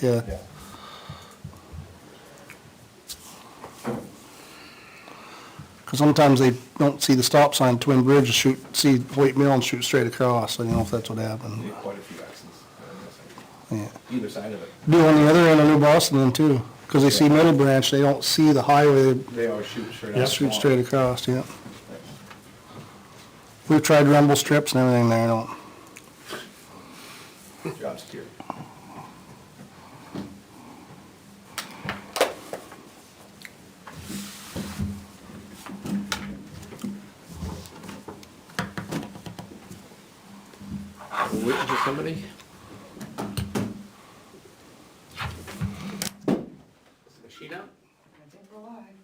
Yeah. Yeah. Because sometimes they don't see the stop sign, Twin Bridge, see White Mill and shoot straight across. I don't know if that's what happened. Yeah, quite a few accidents. Yeah. Either side of it. Do on the other end of New Boston then too, because they see Middle Branch, they don't see the highway, They always shoot straight they out. shoot straight across, yeah. We've tried rumble strips and everything there, don't. Job security. We're waiting for somebody. Is the machine out? I think we're live.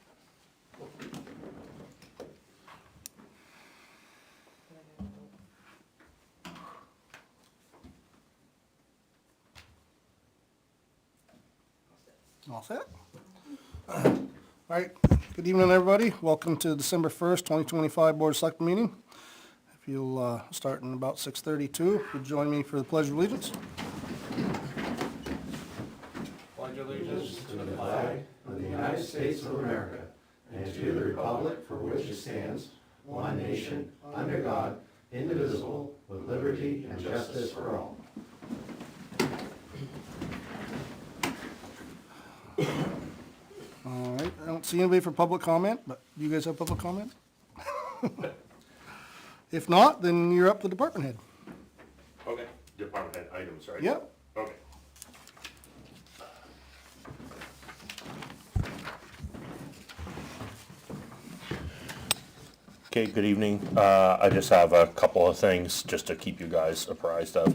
All set? All right, good evening, everybody. Welcome to December 1st, 2025 Board of Selectmen meeting. If you'll start in about 6:32, you'll join me for the Pledge of Allegiance. Pledge allegiance To the flag of the United States of America and to the republic for which it stands, one nation, under God, indivisible, with liberty and justice for all. All right, I don't see anybody for public comment, but do you guys have public comment? If not, then you're up to department head. Okay, department head items, right? Yep. Okay. Okay, good evening. I just have a couple of things just to keep you guys apprised of.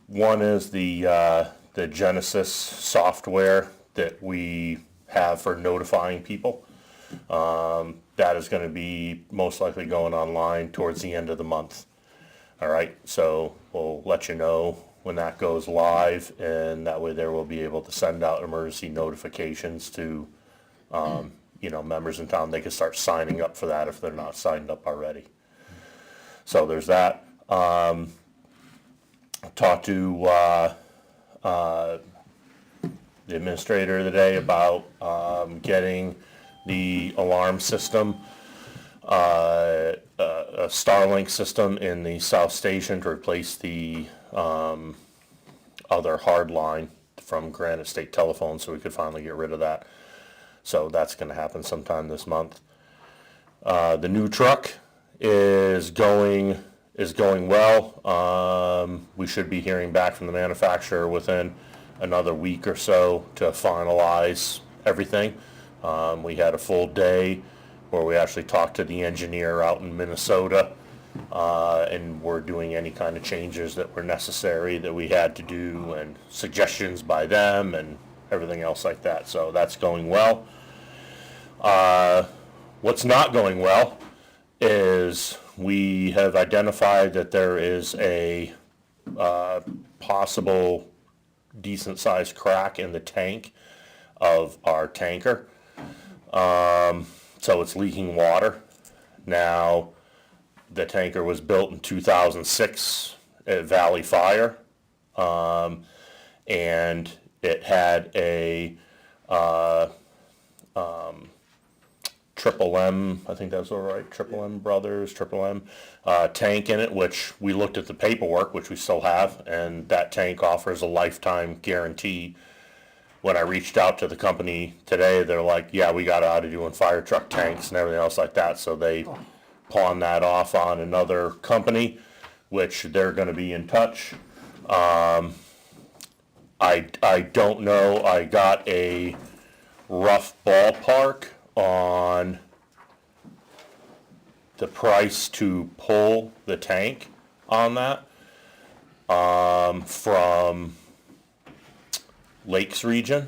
One is the Genesis software that we have for notifying people. That is gonna be most likely going online towards the end of the month. All right, so we'll let you know when that goes live, and that way there will be able to send out emergency notifications to, members in town. They can start signing up for that if they're not signed up already. So there's that. Talked to, the administrator today about, getting the alarm system, a Starlink system in the South Station to replace the other hard line from Granite State Telephone, so we could finally get rid of that. So that's going to happen sometime this month. The new truck is going well. We should be hearing back from the manufacturer within another week or so to finalize everything. We had a full day where we actually talked to the engineer out in Minnesota, and we're doing any kind of changes that were necessary that we had to do, and suggestions by them and everything else like that. So that's going well. What's not going well is we have identified that there is a possible decent sized crack in the tank of our tanker. So it's leaking water. Now, the tanker was built in 2006 at Valley Fire, and it had a Triple M, I think that's all right, Triple M Brothers, Triple M tank in it, which we looked at the paperwork, which we still have, and that tank offers a lifetime guarantee. When I reached out to the company today, they're like, yeah, we got out of doing fire truck tanks and everything else like that, so they pawned that off on another company, which they're gonna be in touch. I don't know, I got a rough ballpark on the price to pull the tank on that, from Lakes region,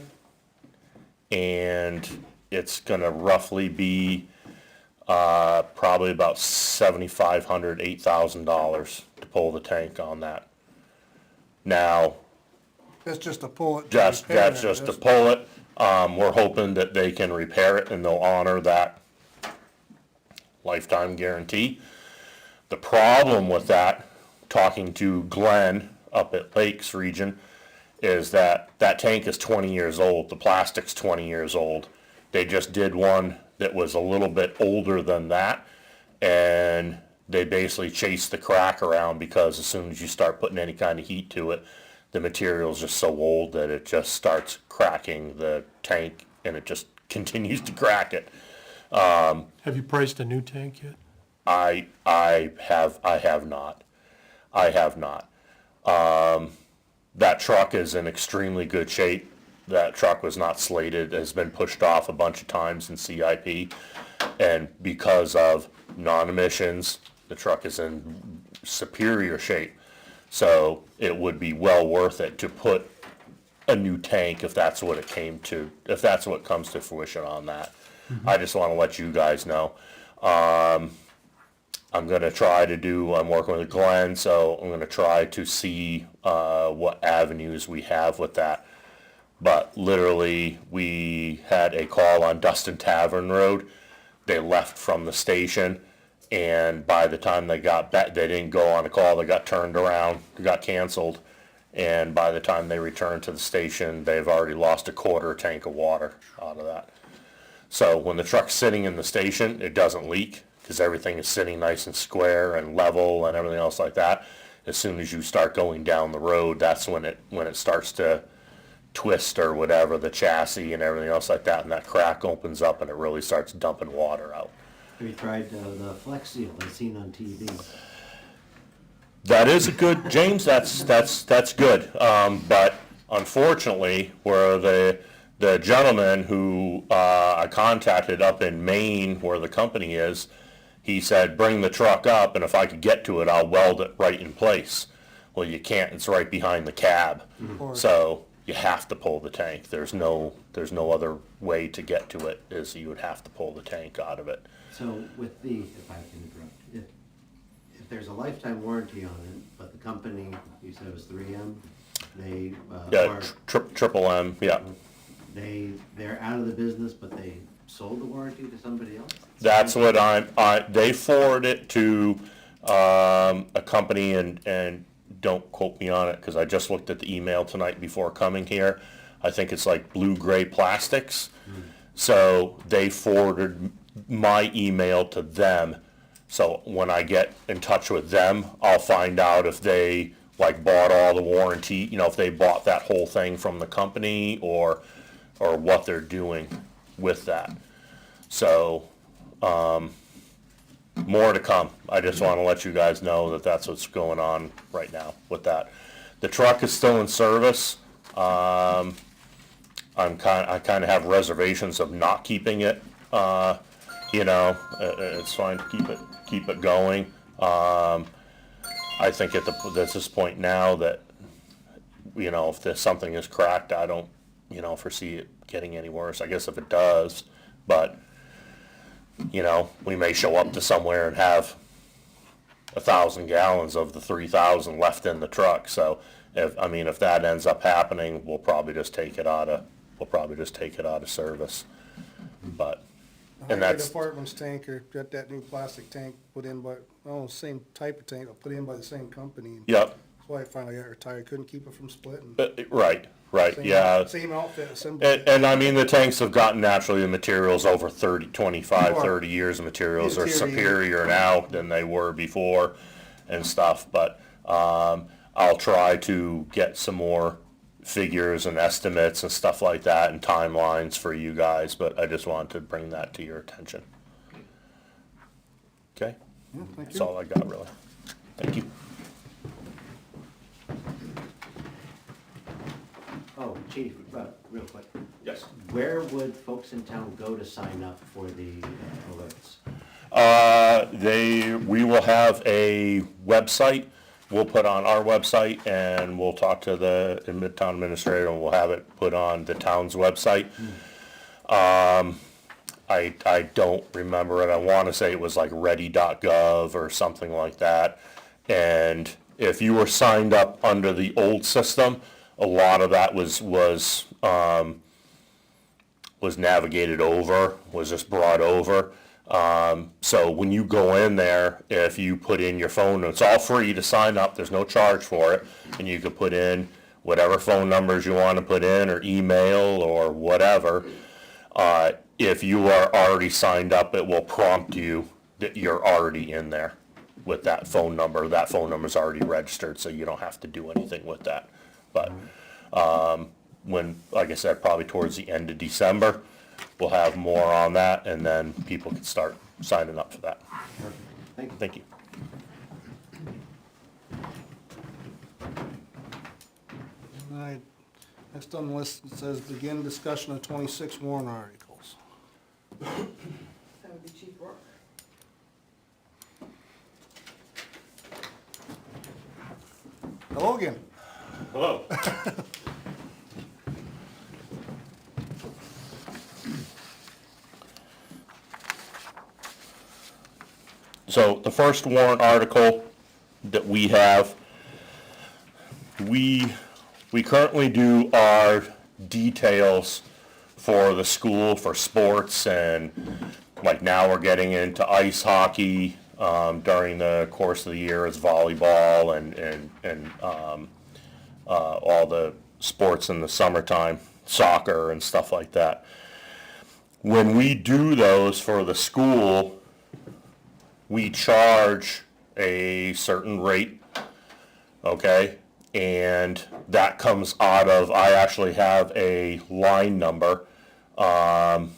and it's gonna roughly be probably about $7,500, $8,000 to pull the tank on that. Now, That's just to pull it. that's just to pull it. We're hoping that they can repair it and they'll honor that lifetime guarantee. The problem with that, talking to Glenn up at Lakes region, is that that tank is 20 years old, the plastic's 20 years old. They just did one that was a little bit older than that, and they basically chased the crack around because as soon as you start putting any kind of heat to it, the material's just so old that it just starts cracking the tank, and it just continues to crack it. Have you priced a new tank yet? I have not. I have not. That truck is in extremely good shape. That truck was not slated, has been pushed off a bunch of times in CIP, and because of non-emissions, the truck is in superior shape. So it would be well worth it to put a new tank if that's what it came to, if that's what comes to fruition on that. I just want to let you guys know. I'm gonna try to do, I'm working with Glenn, so I'm gonna try to see what avenues we have with that. But literally, we had a call on Dustin Tavern Road. They left from the station, and by the time they got back, they didn't go on a call, they got turned around, got canceled. And by the time they returned to the station, they've already lost a quarter tank of water out of that. So when the truck's sitting in the station, it doesn't leak, because everything is sitting nice and square and level and everything else like that. As soon as you start going down the road, that's when it starts to twist or whatever, the chassis and everything else like that, and that crack opens up and it really starts dumping water out. Have you tried the Flex Seal I've seen on TV? That is a good, James, that's good. But unfortunately, where the gentleman who I contacted up in Maine, where the company is, he said, bring the truck up, and if I could get to it, I'll weld it right in place. Well, you can't, it's right behind the cab. So you have to pull the tank. There's no other way to get to it, is you would have to pull the tank out of it. So with the, if I can interrupt, if there's a lifetime warranty on it, but the company, you said it was 3M, they, Yeah, or triple M, yeah. they're out of the business, but they sold the warranty to somebody else? That's what they forward it to a company, and don't quote me on it, because I just looked at the email tonight before coming here. I think it's like blue-gray plastics. So they forwarded my email to them. So when I get in touch with them, I'll find out if they like bought all the warranty, if they bought that whole thing from the company, or what they're doing with that. So, more to come. I just want to let you guys know that that's what's going on right now with that. The truck is still in service. I kind of have reservations of not keeping it. It's fine to keep it going. I think at this point now that, if there's something is cracked, I don't, foresee it getting any worse. I guess if it does, but, we may show up to somewhere and have 1,000 gallons of the 3,000 left in the truck. So if that ends up happening, we'll probably just take it out of service. But, and Highway that's, Department's tanker, got that new plastic tank put in by, same type of tank, but put in by the same company. yep, That's why I finally got retired, couldn't keep it from splitting. right, Same- yeah. Same outfit, assembly. And the tanks have gotten naturally, the materials over 25, More. 30 years of materials are Interior. superior now than they were before and stuff, but, I'll try to get some more figures and estimates and stuff like that and timelines for you guys, but I just wanted to bring that to your attention. Okay? Yeah, thank That's you. all I got, really. Thank you. Oh, Chief, real quick, Yes. where would folks in town go to sign up for the alerts? We will have a website we'll put on our website, and we'll talk to the Midtown administrator, and we'll have it put on the town's website. I don't remember it. I want to say it was like ready.gov or something like that. And if you were signed up under the old system, a lot of that was navigated over, was just brought over. So when you go in there, if you put in your phone, it's all free to sign up, there's no charge for it, and you can put in whatever phone numbers you want to put in, or email, or whatever. If you are already signed up, it will prompt you that you're already in there with that phone number. That phone number's already registered, so you don't have to do anything with that. But when, like I said, probably towards the end of December, we'll have more on that, and then people can start signing up for that. Thank you. Thank you. All right, next on the list, it says begin discussion of 26 warrant articles. That would be Chief Rourke. Hello again. Hello. So the first warrant article that we have, we currently do our details for the school for sports, and like now we're getting into ice hockey, during the course of the year is volleyball and all the sports in the summertime, soccer and stuff like that. When we do those for the school, we charge a certain rate, okay? And that comes out of, I actually have a line number that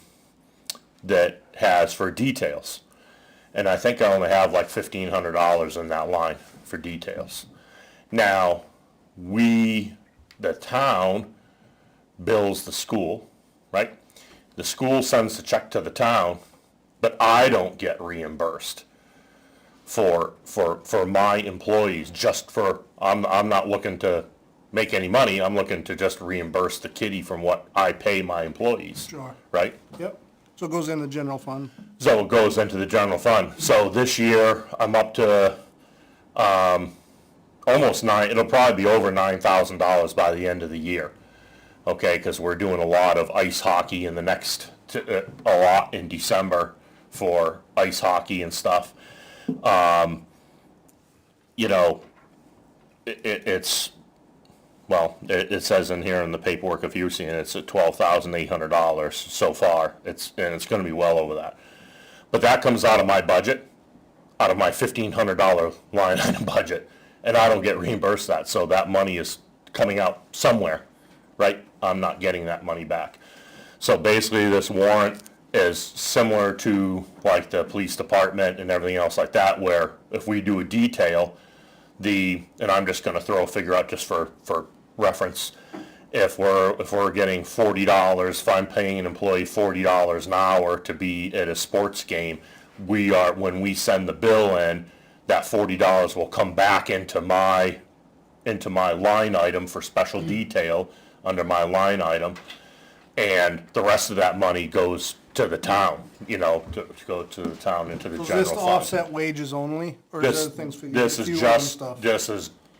has for details. And I think I only have like $1,500 in that line for details. Now, the town bills the school, right? The school sends the check to the town, but I don't get reimbursed for my employees, just for, I'm not looking to make any money, I'm looking to just reimburse the kitty from what I pay my employees. Sure. Right? Yep, so it goes in the general fund. So it goes into the general fund. So this year, I'm up to, almost it'll probably be over $9,000 by the end of the year. Okay, because we're doing a lot of ice hockey in the next, a lot in December for ice hockey and stuff. You know, it's, well, it says in here in the paperwork, if you've seen it, it's at $12,800 so far. And it's gonna be well over that. But that comes out of my budget, out of my $1,500 line item budget, and I don't get reimbursed that, so that money is coming out somewhere, right? I'm not getting that money back. So basically, this warrant is similar to like the police department and everything else like that, where if we do a detail, and I'm just gonna throw a figure out just for reference, if we're getting $40, if I'm paying an employee $40 an hour to be at a sports game, when we send the bill in, that $40 will come back into my line item for special detail under my line item, and the rest of that money goes to the town, you know, to go to the town into the So is general this to fund. offset wages only, or is there things for This is fuel and just, stuff?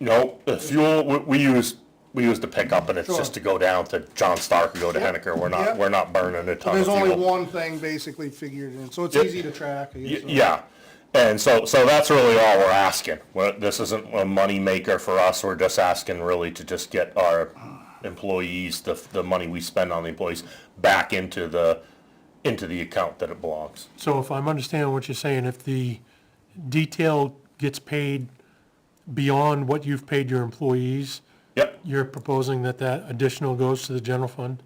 no, the fuel, we use the pickup, and it's Sure. just to go down to John Stark or go to Yep. Henniker. Yep. We're not burning a ton of There's fuel. only one thing basically figured in, so it's Yep. easy to track, I guess. Yeah, and so that's really all we're asking. This isn't a money maker for us, we're just asking really to just get our employees, the money we spend on the employees, back into the account that it belongs. So if I'm understanding what you're saying, if the detail gets paid beyond what you've paid your employees, Yep, you're proposing that additional goes to the general fund?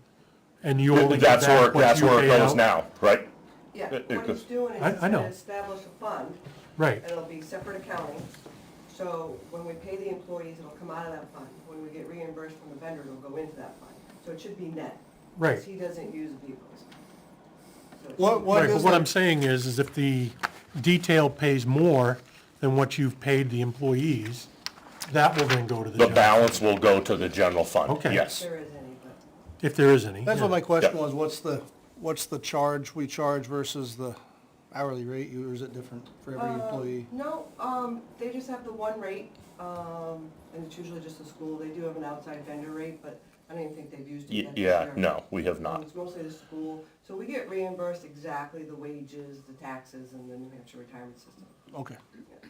And you only get that's back what you where it pay goes out? now, right? Yeah, It what goes- he's doing is I he's gonna know. establish a fund, Right, and it'll be separate accounting. So when we pay the employees, it'll come out of that fund. When we get reimbursed from the vendor, it'll go into that fund. So it should be net. right. Because he doesn't use vehicles. So it What should- What Right, but is what the- I'm saying is if the detail pays more than what you've paid the employees, that will then go to the The general, balance will go to the general fund, Okay. If yes. there is any, but if there is any. That's yeah. what my question Yep. was, what's the charge we charge versus the hourly rate, or is it different for every employee? No, they just have the one rate, and it's usually just the school. They do have an outside vendor rate, but I don't even think they've used it yet. this Yeah, year. no, we have not. It's mostly the school, so we get reimbursed exactly the wages, the taxes, and the New Hampshire retirement system. Okay,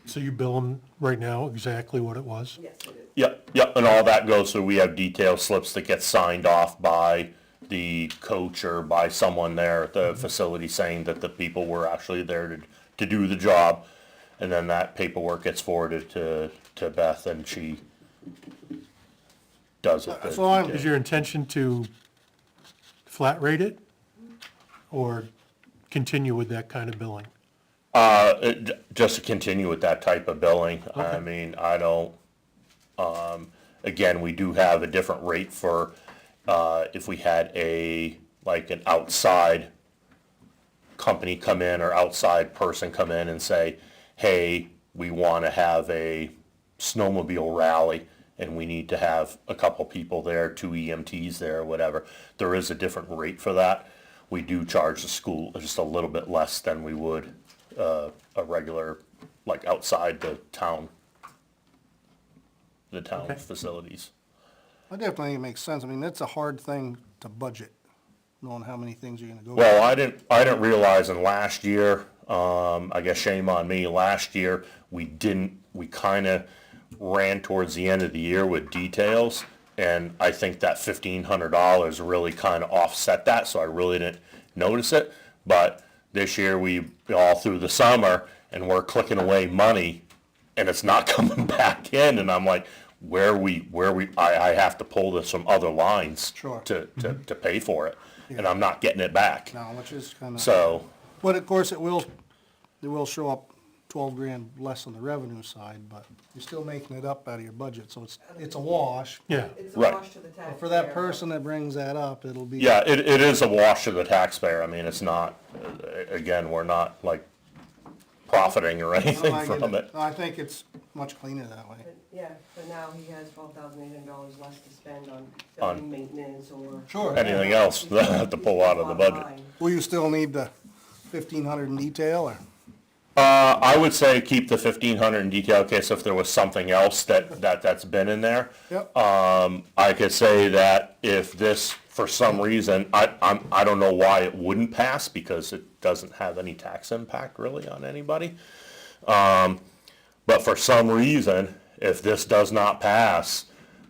So you bill them right now exactly what it was? Yes, it is. Yep, and all that goes through, we have detail slips that get signed off by the coach or by someone there at the facility saying that the people were actually there to do the job. And then that paperwork gets forwarded to Beth and she does it. So I'm- Is your intention to flat rate it or continue with that kind of billing? Just to continue with that type of billing. I Okay. mean, I don't, again, we do have a different rate for, if we had like an outside company come in or outside person come in and say, hey, we want to have a snowmobile rally and we need to have a couple people there, 2 EMTs there or whatever. There is a different rate for that. We do charge the school just a little bit less than we would a regular, like outside the town Okay. facilities. I definitely think it makes sense. I mean, that's a hard thing to budget, knowing how many things you're gonna go. Well, I didn't realize in last year, I guess shame on me, last year, we kinda ran towards the end of the year with details, and I think that $1,500 really kinda offset that, so I really didn't notice it, but this year we, all through the summer, and we're clicking away money, and it's not coming back in, and I'm like, I have to pull this from other lines Sure. to pay for it, and I'm not getting it back. Now, which is kinda. So, But of course, it will show up 12 grand less on the revenue side, but you're still making it up out of your budget, so it's a wash. Yeah, It's a Right. wash to the taxpayer. But for that person that brings that up, it'll be. yeah, it is a wash to the taxpayer. I mean, it's not, again, we're not like profiting or No, anything I get from it. No, I think it's much cleaner that way. But, yeah, but now he has $12,800 less to spend on On- building maintenance or. Sure. Anything else that I have to pull out of the budget. Will you still need the 1,500 in detail, or? I would say keep the 1,500 in detail in case if there was something else that's been in there. Yep. I could say that if this, for some reason, I don't know why it wouldn't pass because it doesn't have any tax impact really on anybody. But for some reason, if this does not pass,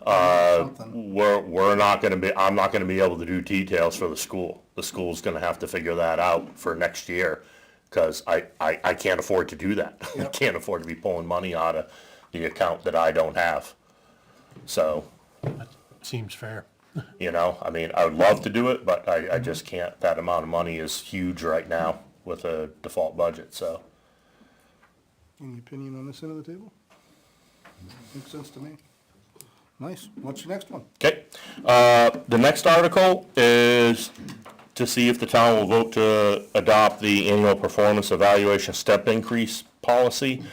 Something. we're not gonna be, I'm not gonna be able to do details for the school. The school's gonna have to figure that out for next year, cause I can't afford to do that. I Yep. can't afford to be pulling money out of the account that I don't have. So, that seems fair. I mean, I would love to do it, but I just can't. That amount of money is huge right now with a default budget, so. Any opinion on this end of the table? Makes sense to me. Nice. What's your next one? Okay, the next article is to see if the town will vote to adopt the annual performance evaluation step increase policy.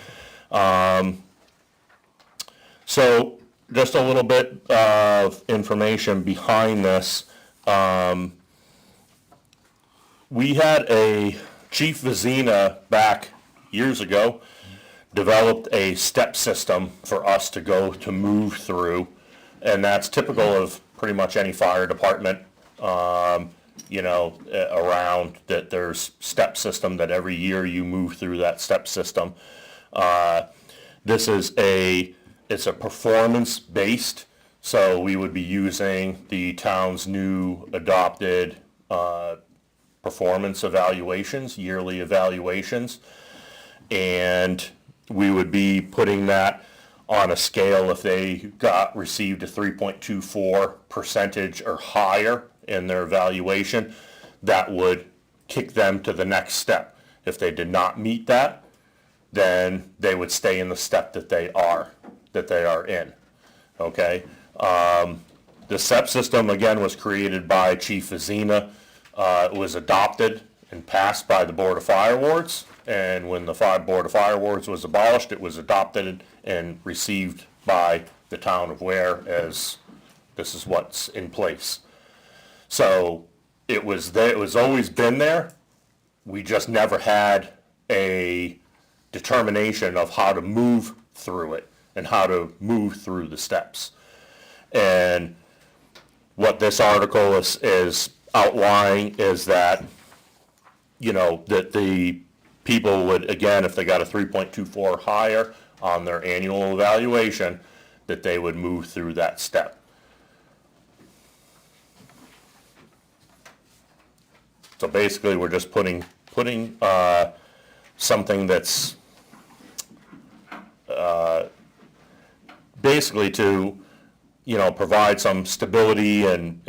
So, just a little bit of information behind this. We had a Chief Vizina back years ago, developed a step system for us to go to move through, and that's typical of pretty much any fire department, around, that there's step system that every year you move through that step system. This is it's a performance-based, so we would be using the town's new adopted performance evaluations, yearly evaluations, and we would be putting that on a scale if they received a 3.24 percentage or higher in their evaluation, that would kick them to the next step. If they did not meet that, then they would stay in the step that they are in, okay? The SEP system, again, was created by Chief Vizina. It was adopted and passed by the Board of Fire Wards, and when the Board of Fire Wards was abolished, it was adopted and received by the town of Ware as this is what's in place. So it was there, it was always been there. We just never had a determination of how to move through it and how to move through the steps. And what this article is outlining is that, that the people would, again, if they got a 3.24 higher on their annual evaluation, that they would move through that step. So basically, we're just putting something that's basically to, provide some stability and,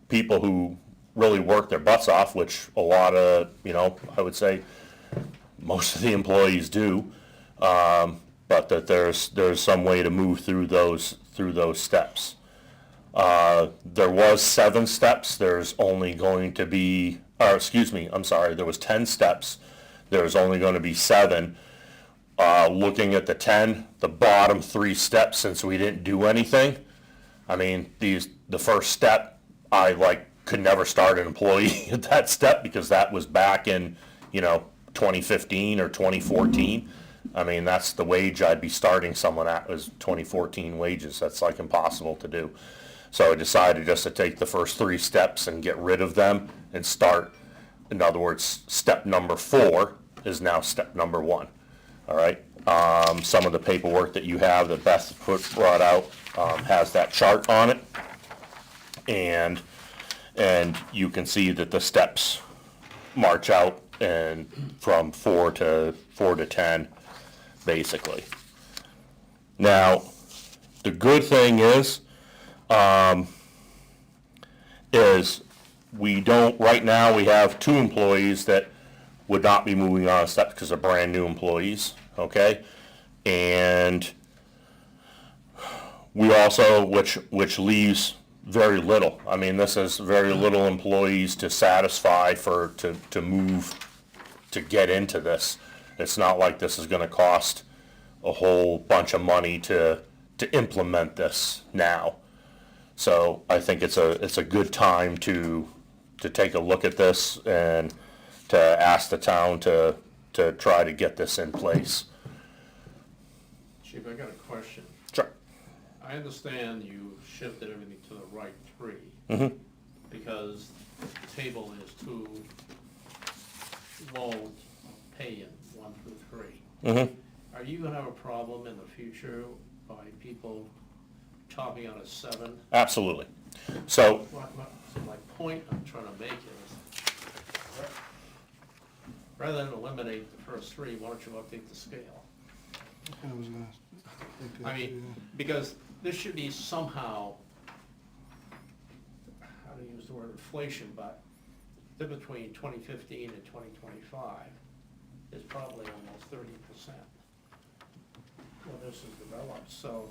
people who really work their butts off, which a lot of, I would say most of the employees do, but that there's some way to move through those steps. There was 7 steps, there's only going to be, there was 10 steps, there's only going to be 7. Looking at the bottom 3 steps, since we didn't do anything, I mean, the first step, I could never start an employee at that step because that was back in, 2015 or 2014. I mean, that's the wage I'd be starting someone at, was 2014 wages. That's impossible to do. So I decided just to take the first 3 steps and get rid of them and start, in other words, step number 4 is now step number 1. All right. Some of the paperwork that you have that Beth brought out has that chart on it, and you can see that the steps march out and from 4 to 10, basically. Now, the good thing is we don't, right now we have 2 employees that would not be moving on a step because they're brand new employees, okay? And we also, which leaves very little. I mean, this is very little employees to satisfy to move, to get into this. It's not like this is gonna cost a whole bunch of money to implement this now. So I think it's a good time to take a look at this and to ask the town to try to get this in place. Chief, I got a question. Sure. I understand you shifted everything to the right 3. Mm-hmm. Because the table is too low pay in 1 through 3. Mm-hmm. Are you gonna have a problem in the future by people topping on a 7? Absolutely. So, So my point I'm trying to make is, rather than eliminate the first 3, why don't you update the scale? I mean, because this should be somehow, how to use the word inflation, but between 2015 and 2025 is probably almost 30% when this is developed. So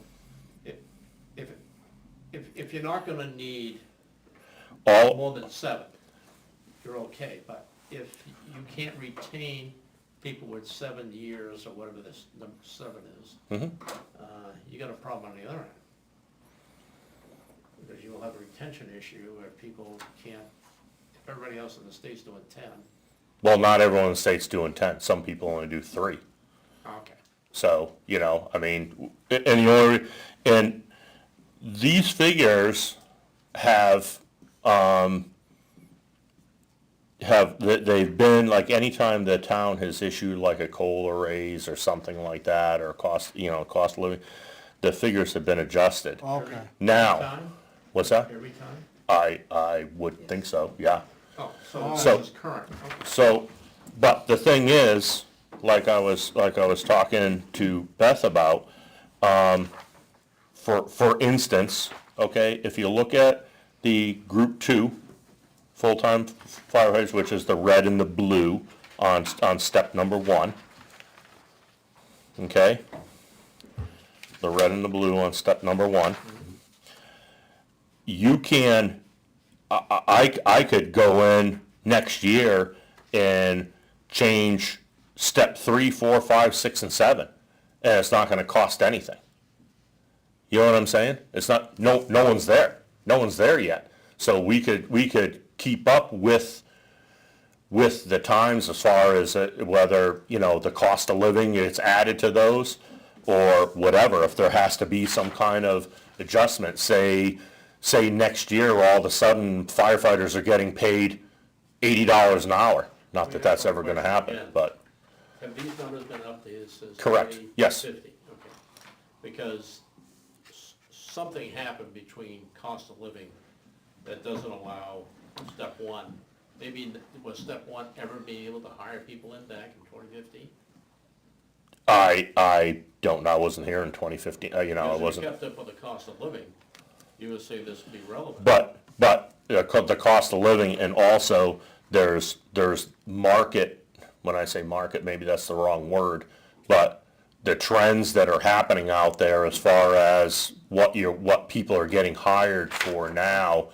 if you're not gonna need more than 7, you're okay. But if you can't retain people with 7 years or whatever this number 7 is, you got a problem on the other end. Because you will have a retention issue where people can't, if everybody else in the state's doing 10. well, not everyone in the state's doing 10. Some people only do 3. Okay. So, I mean, and these figures have they've been, like, anytime the town has issued like a COLA raise or something like that, or cost of living, the figures have been adjusted. Okay. Every Now, time? what's that? Every time? I would think so, yeah. Oh, So- so this is current, okay. So, but the thing is, like I was talking to Beth about, for instance, okay, if you look at the group 2 full-time firefighters, which is the red and the blue on step number 1, okay? The red and the blue on step number 1. You can, I could go in next year and change step 3, 4, 5, 6, and 7, and it's not gonna cost anything. You know what I'm saying? It's not, no one's there. No one's there yet. So we could keep up with the times as far as whether, the cost of living is added to those or whatever. If there has to be some kind of adjustment, say next year all of a sudden firefighters are getting paid $80 an hour. Not that that's ever gonna happen, but, Have these numbers been updated since? Correct. Yes. 2050? Okay. Because something happened between cost of living that doesn't allow step one. Maybe was step one ever being able to hire people in back in 2015? I don't know, I wasn't here in 2015, you know, I Because if you wasn't. kept up with the cost of living, you would say this would be relevant. But the cost of living, and also there's market, when I say market, maybe that's the wrong word, but the trends that are happening out there as far as what people are getting hired for now,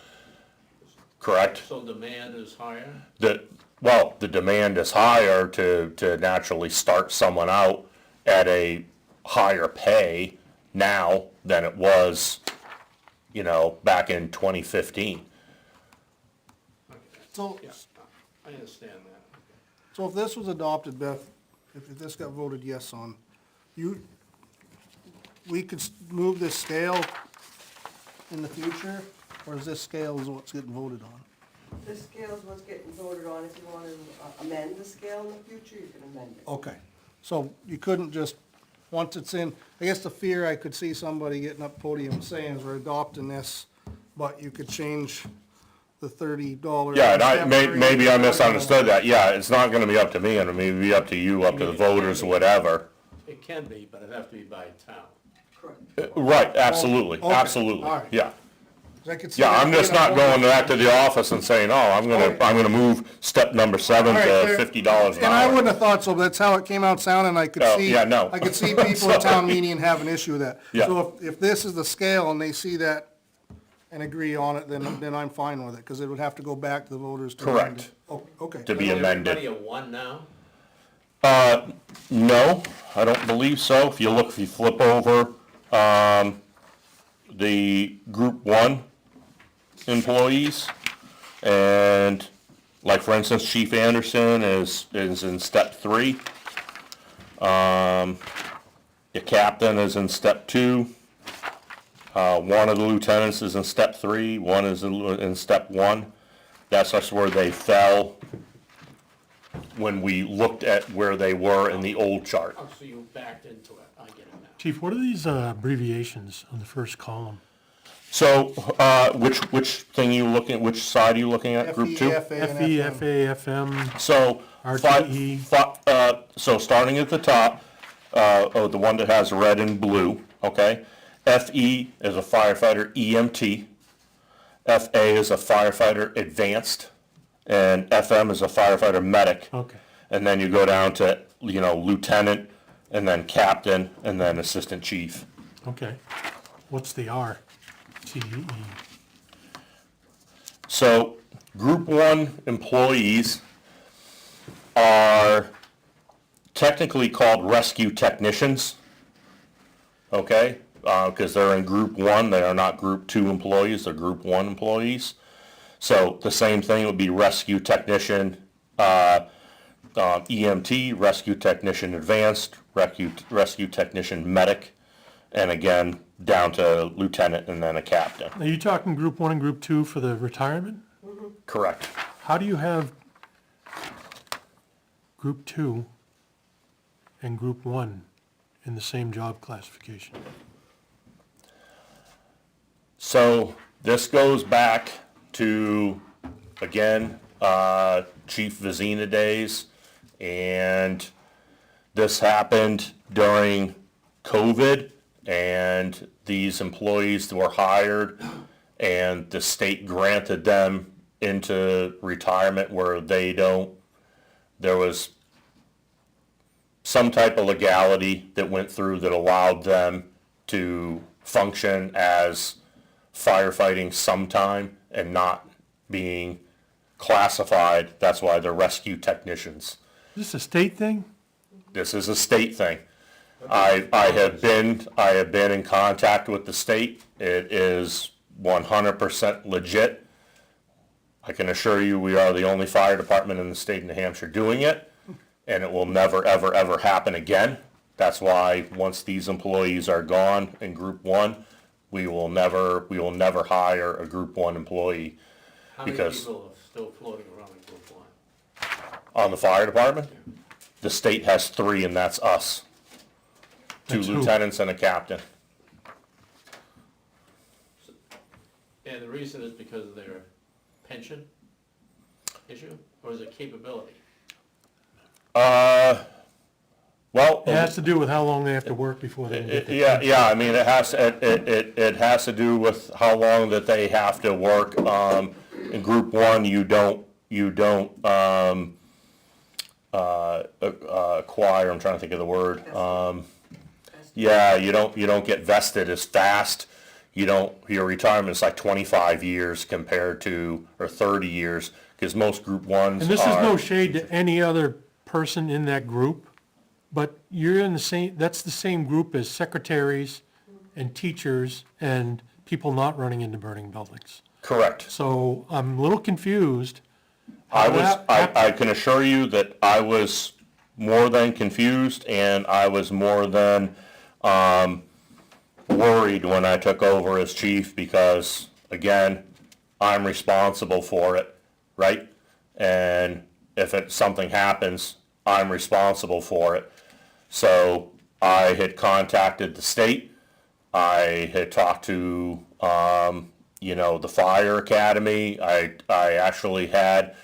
correct? So demand is higher? The demand is higher to naturally start someone out at a higher pay now than it was, you know, back in 2015. So, Yeah, I understand that. so if this was adopted, Beth, if this got voted yes on, we could move this scale in the future, or is this scale is what's getting voted on? This scale is what's getting voted on. If you want to amend the scale in the future, you can amend it. Okay, so you couldn't just, once it's in, I guess the fear I could see somebody getting up podium saying is we're adopting this, but you could change the $30. Yeah, and maybe I misunderstood that. Yeah, it's not gonna be up to me, and it may be up to you, up to the voters, whatever. It can be, but it has to be by town. Correct. Right, absolutely, Okay, absolutely, all right. yeah. I could see Yeah, that I'm just being a not going vote. back to the office and saying, oh, I'm gonna move step number 7 All right, to there- $50 an And I hour. wouldn't have thought so, but that's how it came out sounding, I could Oh, see. yeah, no. I could see people at town meeting have an issue with that. Yeah. So if this is the scale and they see that and agree on it, then I'm fine with it, because it would have to go back to the voters to amend Correct. it. Oh, okay. To be Is amended. everybody a one now? No, I don't believe so. If you flip over, the group 1 employees, and like for instance, Chief Anderson is in step 3. The captain is in step 2. One of the lieutenants is in step 3, one is in step 1. That's just where they fell when we looked at where they were in the old chart. Oh, so you backed into it, I get it now. Chief, what are these abbreviations on the first column? So, which thing you looking, which side are you looking at, group 2? FE, FA, and FE, FM. FA, FM, So, RTE. so starting at the top, the one that has red and blue, okay? FE is a firefighter EMT, FA is a firefighter advanced, and FM is a firefighter medic. Okay. And then you go down to, you know, lieutenant, and then captain, and then assistant chief. Okay. What's the R? TE. So, group 1 employees are technically called rescue technicians, okay? Because they're in group 1, they are not group 2 employees, they're group 1 employees. So, the same thing would be rescue technician, EMT, rescue technician advanced, rescue technician medic, and again, down to lieutenant and then a captain. Are you talking group 1 and group 2 for the retirement? Correct. How do you have group 2 and group 1 in the same job classification? So this goes back to, again, Chief Vizina days, and this happened during COVID, and these employees were hired, and the state granted them into retirement where there was some type of legality that went through that allowed them to function as firefighting sometime and not being classified. That's why they're rescue technicians. Is this a state thing? This is a state thing. I have been in contact with the state. It is 100% legit. I can assure you we are the only fire department in the state of New Hampshire doing it, and it will never, ever, ever happen again. That's why once these employees are gone in Group 1, we will never hire a Group 1 employee. How many Because- people are still floating around in group On the fire department, the state has 3, and that's us. 2 That's who? lieutenants and a captain. And the reason is because of their pension issue, or is it capability? Well, It has to do with how long they have to work before they can get their yeah, I mean, it has to do with how long that they have to work. In group 1, you don't, acquire, I'm trying to think of the word. Yeah, you don't get vested as fast. Your retirement's like 25 years compared to, or 30 years, because most group 1s And this is no are, shade to any other person in that group, but you're in the same, that's the same group as secretaries and teachers and people not running into burning buildings. correct. So I'm a little confused. I can assure you that I was more than confused, and I was more than, worried when I took over as chief, because, again, I'm responsible for it, right? And if something happens, I'm responsible for it. So I had contacted the state. I had talked to, the fire academy. I actually had,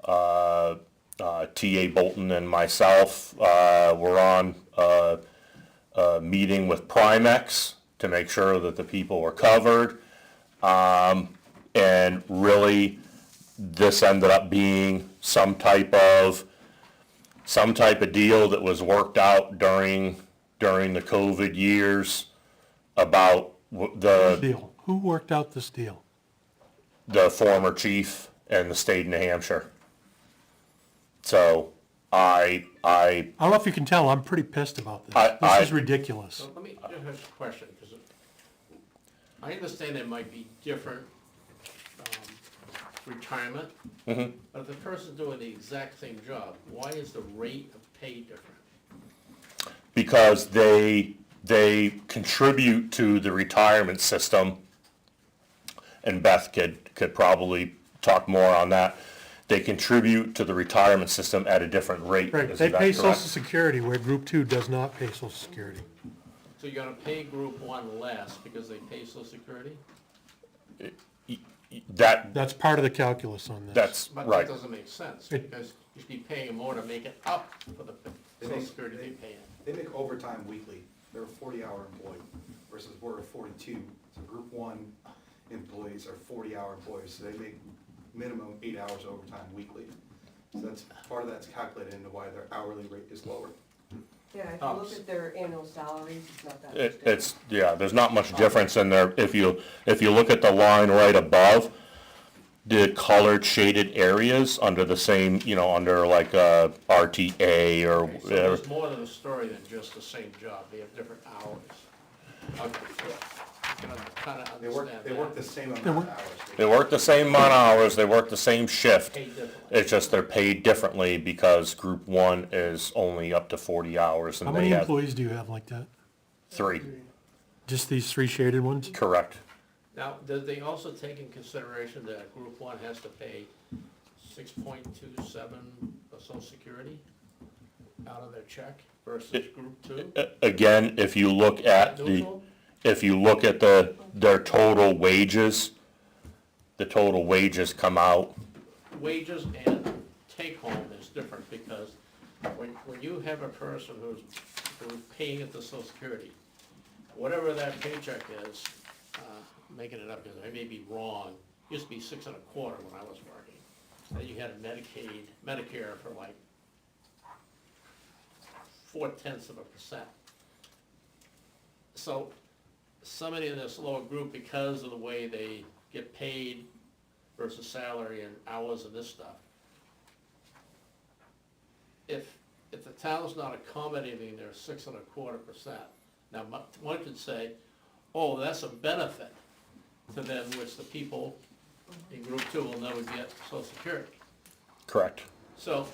T.A. Bolton and myself, were on a meeting with Primex to make sure that the people were covered. And really, this ended up being some type of deal that was worked out during the COVID years about Deal. Who worked out this deal? the former chief and the state of New Hampshire. So I I don't know if you can tell, I'm pretty pissed about this. This is ridiculous. So let me just ask a question, because I understand there might be different retirement, but if the person's doing the exact same job, why is the rate of pay different? because they contribute to the retirement system, and Beth could probably talk more on that. They contribute to the retirement system at a different rate. Right, Is they that pay correct? social security where group 2 does not pay social security. So you're gonna pay group 1 less because they pay social security? That's That's part of the calculus on this. But right. that doesn't make sense, It- because you should be paying them more to make it up for the social security they pay in. They make overtime weekly. They're a 40-hour employee versus we're a 42. So group 1 employees are 40-hour employees, so they make minimum 8 hours overtime weekly. So that's, part of that's calculated into why their hourly rate is lower. Yeah, if you look at their annual salaries, it's not that much different. It's, yeah, there's not much difference in there. If you look at the line right above, the colored shaded areas under the same, under like RTA or So whatever. there's more to the story than just the same job, they have different hours. Okay, I can kinda They understand work the that. same amount of hours. They work the same amount of hours, they work the same shift. Paid differently. It's just they're paid differently because group 1 is only up to 40 hours How and they many have employees do you have like that? 3, Just these 3 shaded ones? correct. Now, do they also take in consideration that group 1 has to pay 6.27 of social security out of their check versus group 2? Again, if you look at Neutral? their total wages, the total wages come out, Wages and take-home is different, because when you have a person who's paying into social security, whatever that paycheck is, making it up, because I may be wrong, used to be 6 1/4 when I was working. Then you had a Medicare for like 0.4%. So somebody in this lower group, because of the way they get paid versus salary and hours and this stuff, if the town's not accommodating their 6 1/4%, now one could say, oh, that's a benefit to them, which the people in group 2 will never get social security. correct. So,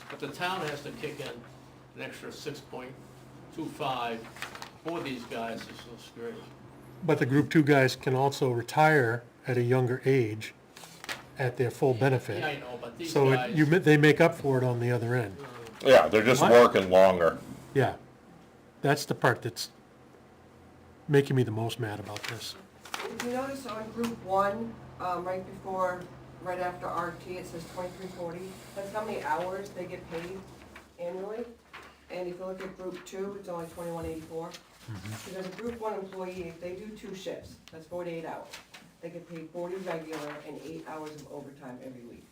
but the town has to kick in an extra 6.25 for these guys to social security. But the group 2 guys can also retire at a younger age at their full benefit. Yeah, I know, but these So guys, they make up for it on the other end. Yeah, they're just What? working longer. Yeah, that's the part that's making me the most mad about this. If you notice on group one, right after RT, it says 2340. That's how many hours they get paid annually. And if you look at group two, it's only 2184. Because a group one employee, if they do 2 shifts, that's 48 hours. They get paid 40 regular and 8 hours of overtime every week.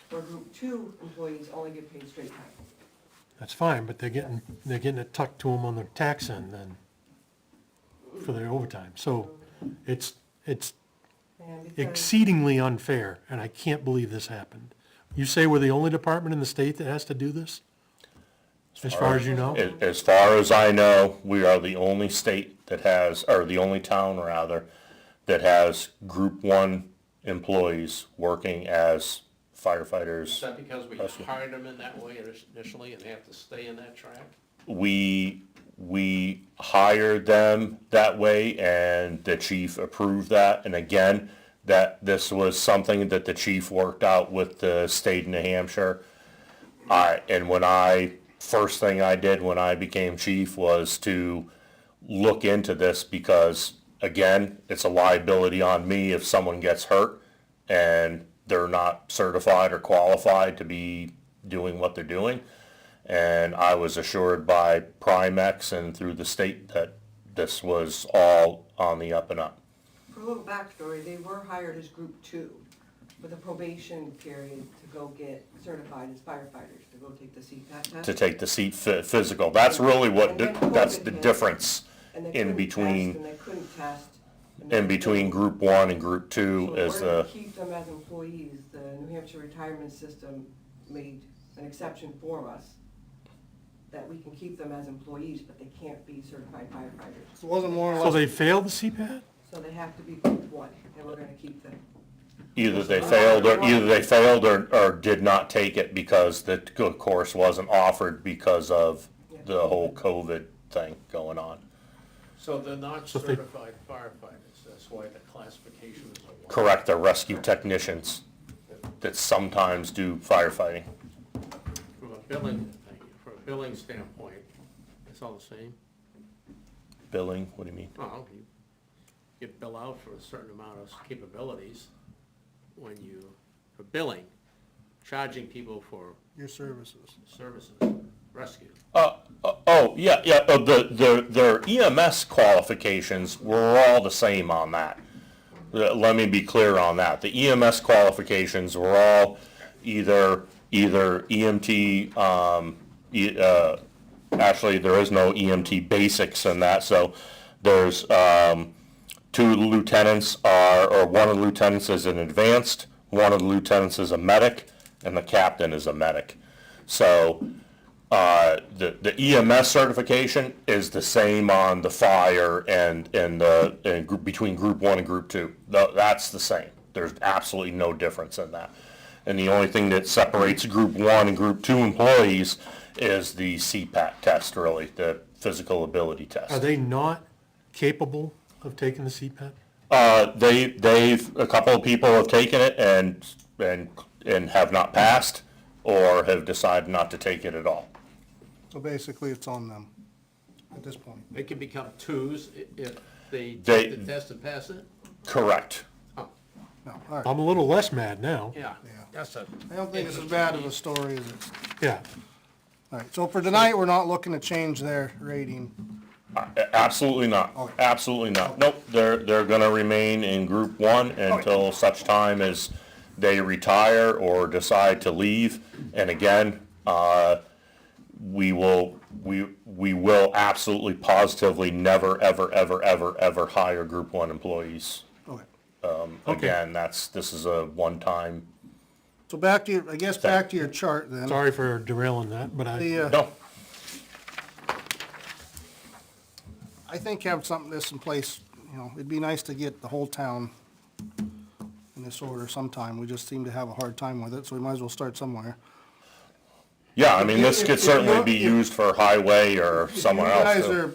Where group two employees only get paid straight time. That's fine, but they're getting it tucked to them on their tax end then for their overtime. So it's And because, exceedingly unfair, and I can't believe this happened. You say we're the only department in the state that has to do this? As far as you know? As far as I know, we are the only state that has, or the only town rather, that has group one employees working as is firefighters. that because we That's what- hired them in that way initially and have to stay in that track? We hired them that way and the chief approved that. And again, that this was something that the chief worked out with the state of New Hampshire. First thing I did when I became chief was to look into this because, again, it's a liability on me if someone gets hurt and they're not certified or qualified to be doing what they're doing. And I was assured by Primex and through the state that this was all on the up and up. for a little backstory, they were hired as group two with a probation period to go get certified as firefighters, to go take the CPAT test. To take the seat physical. That's really And then that's COVID the hit, difference And they in couldn't between, test, and they couldn't test. and in they- between group one and group two So is in order the, to keep them as employees, the New Hampshire retirement system made an exception for us, that we can keep them as employees, but they can't be certified firefighters. So it wasn't more or So less, they failed the CPAT? So they have to be group one, and we're gonna keep them. either they failed or did not take it because the course wasn't offered because of the whole COVID thing going on. So they're not So if they- certified firefighters, that's why the classification is a one. Correct, they're rescue technicians that sometimes do firefighting. From a billing, thank you, from a billing standpoint, it's all the same. Billing, what do you mean? Well, you bill out for a certain amount of capabilities when you, for billing, charging people for your services. services, rescue. Their EMS qualifications were all the same on that. Let me be clear on that. The EMS qualifications were all either EMT, actually, there is no EMT basics in that, so there's, two lieutenants or one of the lieutenants is an advanced, one of the lieutenants is a medic, and the captain is a medic. So, the EMS certification is the same on the fire and between group one and group two. That's the same. There's absolutely no difference in that. And the only thing that separates group one and group two employees is the CPAT test, really, the physical ability test. Are they not capable of taking the CPAT? A couple of people have taken it and have not passed or have decided not to take it at all. So basically, it's on them at this point. They can become twos if they They- take the test and pass it? Correct. Oh, No, all right. I'm a little less mad now. yeah, Yeah. that's a. I don't think it's as bad of a story as it's, Yeah, all right. So for tonight, we're not looking to change their rating. Absolutely not. Okay. Absolutely not. Nope, they're gonna remain in group one until such time as they retire or decide to leave. And again, we will absolutely positively never, ever hire group one employees. Okay. Again, this is a one-time, So back to your, I guess back to your chart then. sorry for derailing that, but no, I think having something this in place, it'd be nice to get the whole town in this order sometime. We just seem to have a hard time with it, so we might as well start somewhere. yeah, I mean, this If- could if certainly you- be if- used for highway or If somewhere you else guys too. are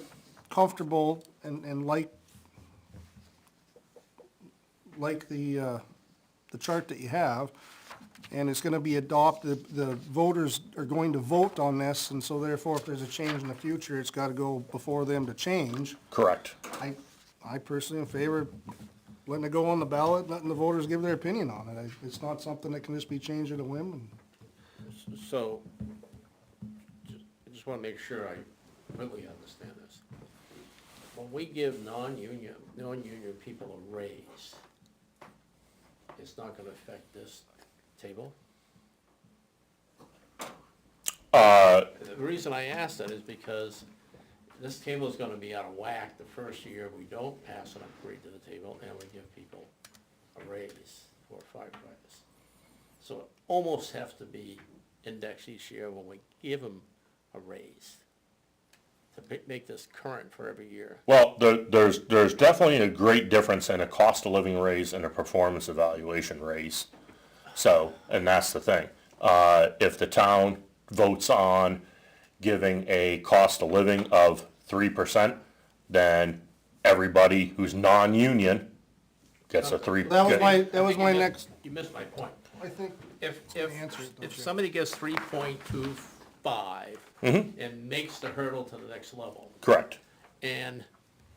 comfortable and like the the chart that you have, and it's gonna be adopted, the voters are going to vote on this, and so therefore, if there's a change in the future, it's gotta go before them to change. Correct. I personally in favor of letting it go on the ballot, letting the voters give their opinion on it. It's not something that can just be changed at a whim, and So, I just wanna make sure I really understand this. When we give non-union people a raise, it's not gonna affect this table? The reason I ask that is because this table is gonna be out of whack the first year we don't pass an upgrade to the table and we give people a raise for firefighters. So it almost has to be indexed each year when we give them a raise to make this current for every year. Well, there's definitely a great difference in a cost of living raise and a performance evaluation raise. So, and that's the thing. If the town votes on giving a cost of living of 3%, then everybody who's non-union gets a 3. that was my You next, missed my point. I think, If, answers, don't if you? somebody gets 3.25 Mm-hmm. and makes the hurdle to the next level, Correct, and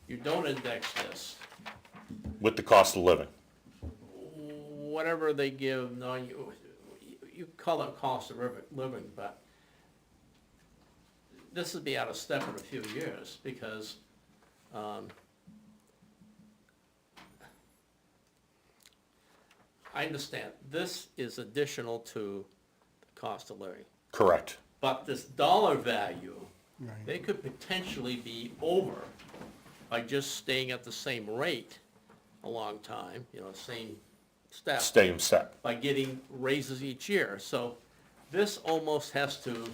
you don't index this, with the cost of living. whatever they give, you call it cost of living, but this would be out of step in a few years, because, I understand, this is additional to the cost of living. Correct. But this dollar value, Right. they could potentially be over by just staying at the same rate a long time, same step, Stay in step. by getting raises each year. So this almost has to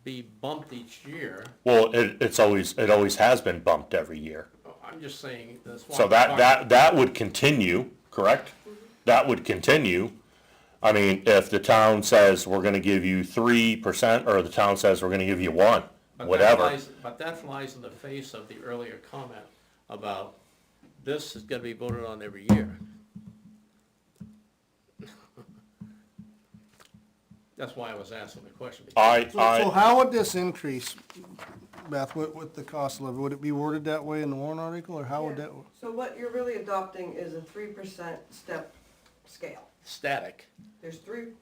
be bumped each year. Well, it always has been bumped every year. I'm just saying, that's why. So that would continue, correct? That would continue. I mean, if the town says we're gonna give you 3%, or the town says we're gonna give you 1, whatever. But that flies in the face of the earlier comment about this is gonna be voted on every year. That's why I was asking the question. so how would this increase, Beth, with the cost of living? Would it be worded that way in the warrant article, or how would that? So what you're really adopting is a 3% step scale. Static. There's 3%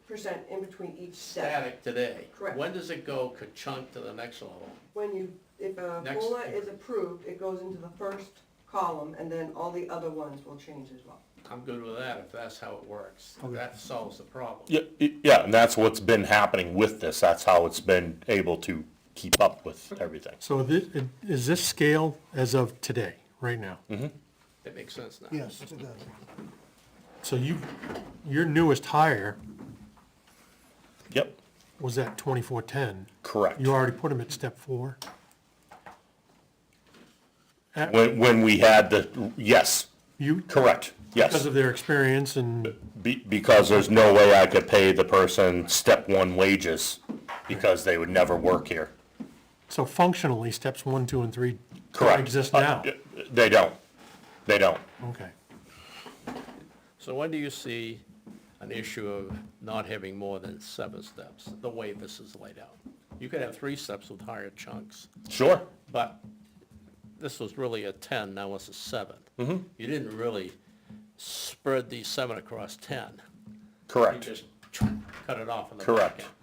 in between each step. Static today. Correct. When does it go ka-chunk to the next level? If a Next COLA year. is approved, it goes into the first column, and then all the other ones will change as well. I'm good with that if that's how it works. Okay. That solves the problem. Yeah, and that's what's been happening with this. That's how it's been able to keep up with everything. So is this scale as of today, right now? It makes sense now. Yes, it does. So your newest hire Yep, was at 2410. correct. You already put him at step 4? When we had yes, You, correct, because yes. of their experience and, Because there's no way I could pay the person step 1 wages, because they would never work here. so functionally, steps 1, 2, and 3 don't Correct. exist now? They don't. Okay. So when do you see an issue of not having more than 7 steps, the way this is laid out? You could have 3 steps with higher chunks, Sure, but this was really a 10, now it's a 7. You didn't really spread these 7 across 10. You correct. just cut it off in the Correct. back end.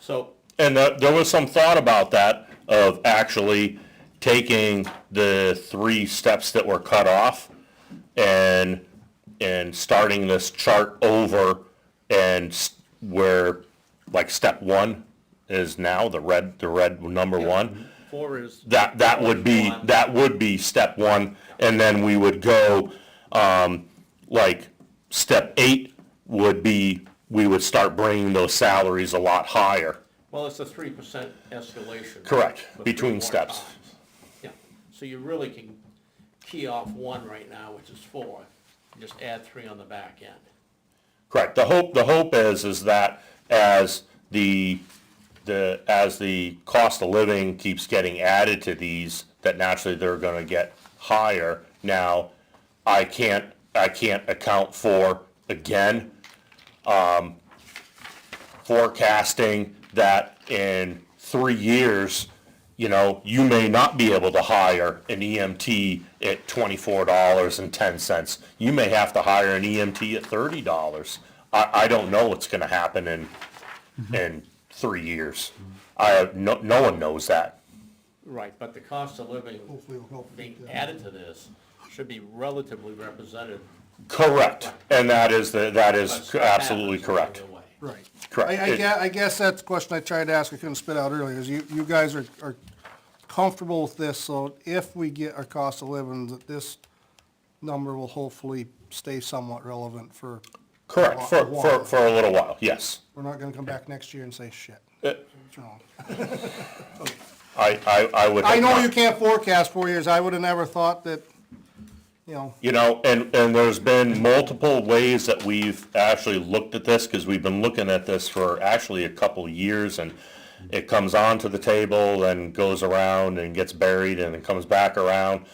So, And there was some thought about that, of actually taking the 3 steps that were cut off and starting this chart over, and where, like, step 1 is now, the red number 1. 4 is. That would be step 1, and then we would go, like, step 8 would be, we would start bringing those salaries a lot higher. Well, it's a 3% escalation. Correct, for 3 between more steps. times. Yeah, so you really can key off 1 right now, which is 4, and just add 3 on the back end. Correct. The hope is that as the cost of living keeps getting added to these, that naturally they're gonna get higher. Now, I can't account for, again, forecasting that in 3 years, you know, you may not be able to hire an EMT at $24.10. You may have to hire an EMT at $30. I don't know what's gonna happen in 3 years. No one knows that. Right, but the cost of living Hopefully it'll help. being added to this should be relatively represented. Correct, and that is That's what absolutely happens correct. either way. Right. Correct. I guess that's the question I tried to ask, I couldn't spit out earlier, is you guys are comfortable with this, so if we get our cost of living, that this number will hopefully stay somewhat relevant for, Correct, for a little while, yes. we're not gonna come back next year and say, shit, Uh, what's wrong? I would. I hope know not. you can't forecast 4 years, I would've never thought that, you know, You know, and there's been multiple ways that we've actually looked at this, because we've been looking at this for actually a couple of years, and it comes onto the table and goes around and gets buried and it comes back around.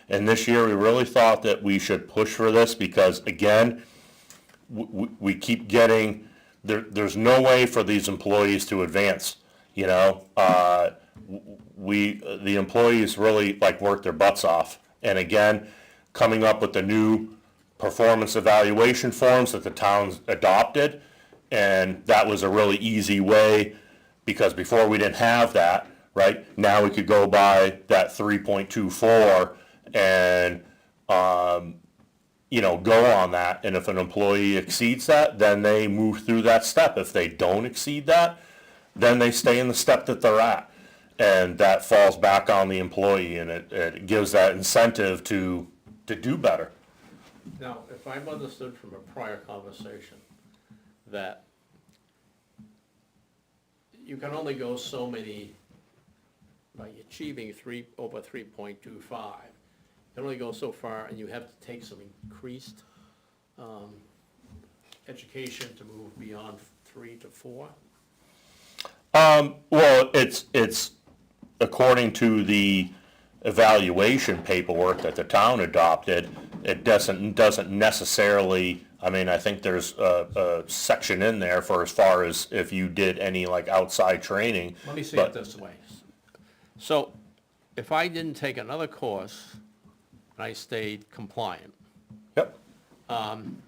And this year, we really thought that we should push for this, because again, we keep getting, there's no way for these employees to advance, you know? The employees really like work their butts off. And again, coming up with the new performance evaluation forms that the town's adopted, and that was a really easy way, because before we didn't have that, right? Now we could go by that 3.24 and, you know, go on that, and if an employee exceeds that, then they move through that step. If they don't exceed that, then they stay in the step that they're at. And that falls back on the employee, and it gives that incentive to do better. Now, if I've understood from a prior conversation that you can only go so many, by achieving over 3.25, you can only go so far, and you have to take some increased education to move beyond 3 to 4? Well, it's according to the evaluation paperwork that the town adopted, it doesn't necessarily, I mean, I think there's a section in there for as far as if you did any like outside training. Let me say but- it this way. So, if I didn't take another course, and I stayed compliant, Yep, and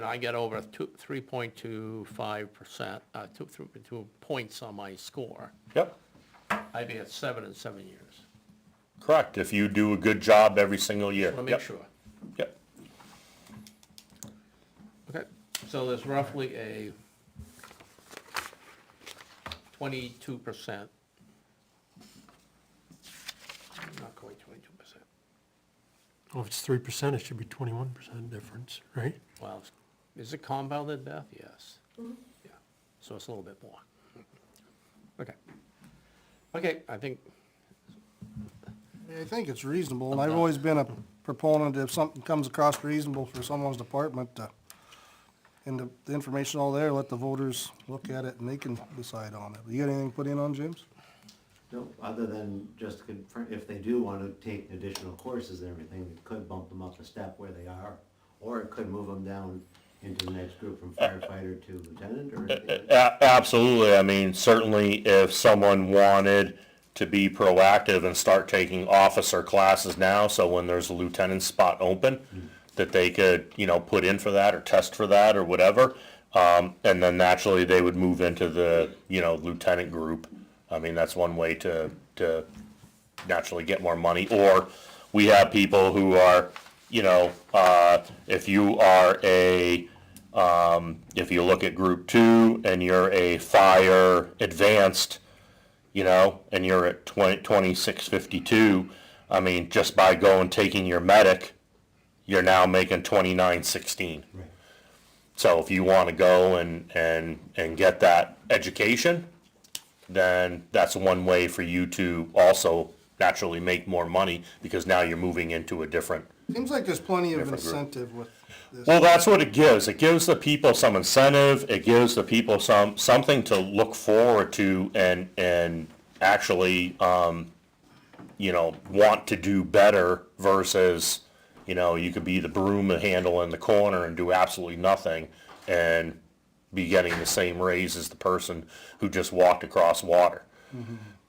I get over 3.25%, 2 points on my score, yep, I'd be at 7 in 7 years. correct, if you do a good job every single year. Want to Yep, make sure. Yep, Okay, so there's roughly a 22%, not quite 22%. Well, if it's 3%, it should be 21% difference, right? Well, is it compounded, Beth? Yes. Yeah, so it's a little bit more. Okay. Okay, I think, I think it's reasonable, and I've always been a proponent, if something comes across reasonable for someone's department, and the information all there, let the voters look at it and they can decide on it. You got anything to put in on, James? No, other than just confirm, if they do want to take additional courses and everything, it could bump them up a step where they are, or it could move them down into the next group from firefighter to lieutenant, or anything. absolutely, I mean, certainly if someone wanted to be proactive and start taking officer classes now, so when there's a lieutenant spot open, that they could, you know, put in for that or test for that or whatever, and then naturally they would move into the, you know, lieutenant group. I mean, that's one way to naturally get more money. Or we have people who are, you know, if you are if you look at group 2 and you're a fire advanced, you know, and you're at 2652, I mean, just by going taking your medic, you're now making 2916. Right. So if you want to go and get that education, then that's one way for you to also naturally make more money, because now you're moving into a different. Seems like there's plenty of Different group. incentive with this. Well, that's what it gives. It gives the people some incentive. It gives the people something to look forward to and actually, you know, want to do better versus, you know, you could be the broom handle in the corner and do absolutely nothing. And be getting the same raise as the person who just walked across water.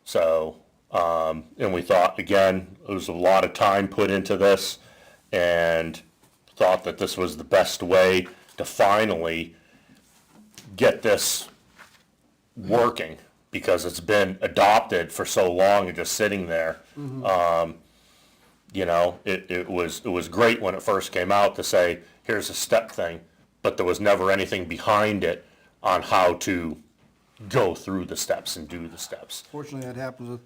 So, and we thought, again, there was a lot of time put into this, and thought that this was the best way to finally get this working, because it's been adopted for so long and just sitting there. You know, it was great when it first came out to say, here's a step thing, but there was never anything behind it on how to go through the steps and do the steps. Fortunately, that happens with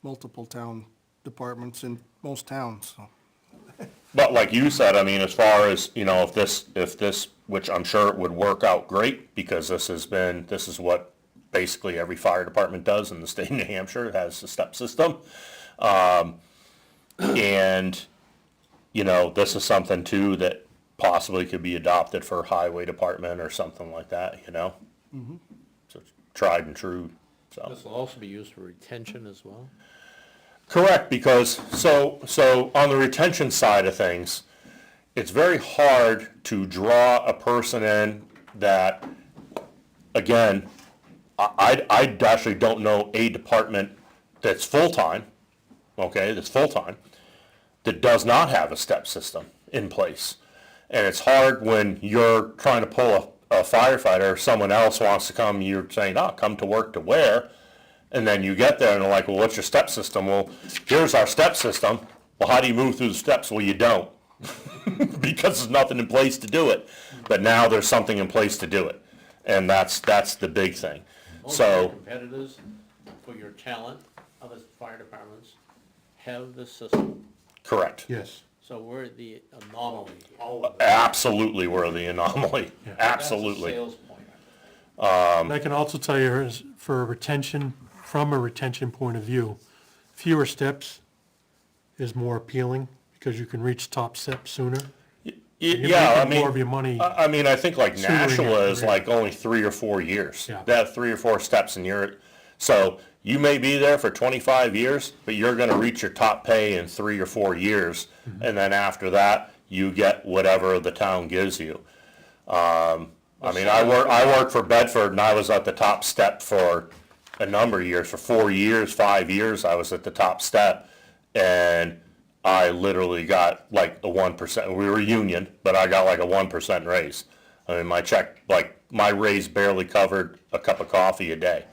multiple town departments in most towns, so. But like you said, I mean, as far as, you know, if this, which I'm sure it would work out great, because this is what basically every fire department does in the state of New Hampshire, it has a step system. And, you know, this is something too that possibly could be adopted for highway department or something like that, you know? So it's tried and true, so. This will also be used for retention as well? Correct, because, so on the retention side of things, it's very hard to draw a person in that, again, I actually don't know a department that's full-time, okay, that does not have a step system in place. And it's hard when you're trying to pull a firefighter, or someone else wants to come, you're saying, oh, come to work to where? And then you get there and they're like, well, what's your step system? Well, here's our step system. Well, how do you move through the steps? Well, you don't. Because there's nothing in place to do it. But now there's something in place to do it. And that's the big thing. Most of your So, competitors, for your talent, other fire departments, have this system. correct. Yes. So we're the anomaly here. Absolutely, we're the anomaly. Absolutely. That's a sales point. And I can also tell you, is for a retention, from a retention point of view, fewer steps is more appealing, because you can reach top step sooner. You're Yeah, I making more of mean, your money. I think like Sooner in your Nashua is career. like only 3 or 4 years. Yeah. They have 3 or 4 steps and so you may be there for 25 years, but you're gonna reach your top pay in 3 or 4 years. And then after that, you get whatever the town gives you. I mean, I worked for Bedford and I was at the top step for a number of years, for 4 years, 5 years, I was at the top step. And I literally got like a 1%, we were union, but I got like a 1% raise. I mean, my check, like, my raise barely covered a cup of coffee a day,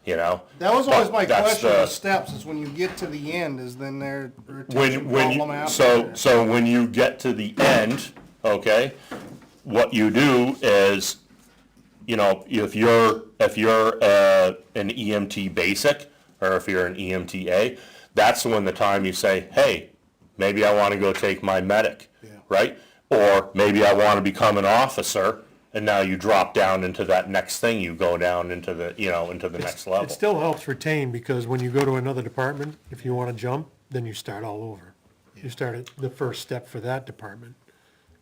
you know? That was always But my that's question the- with steps, is when you get to the end, is then there a retention When problem you, after? so when you get to the end, okay, what you do is, you know, if you're an EMT basic, or if you're an EMTA, that's when the time you say, hey, maybe I want to go take my medic, Yeah. right? Or maybe I want to become an officer, and now you drop down into that next thing, you go down into the, you know, into the next level. It still helps retain, because when you go to another department, if you want to jump, then you start all over. You start at the first step for that department,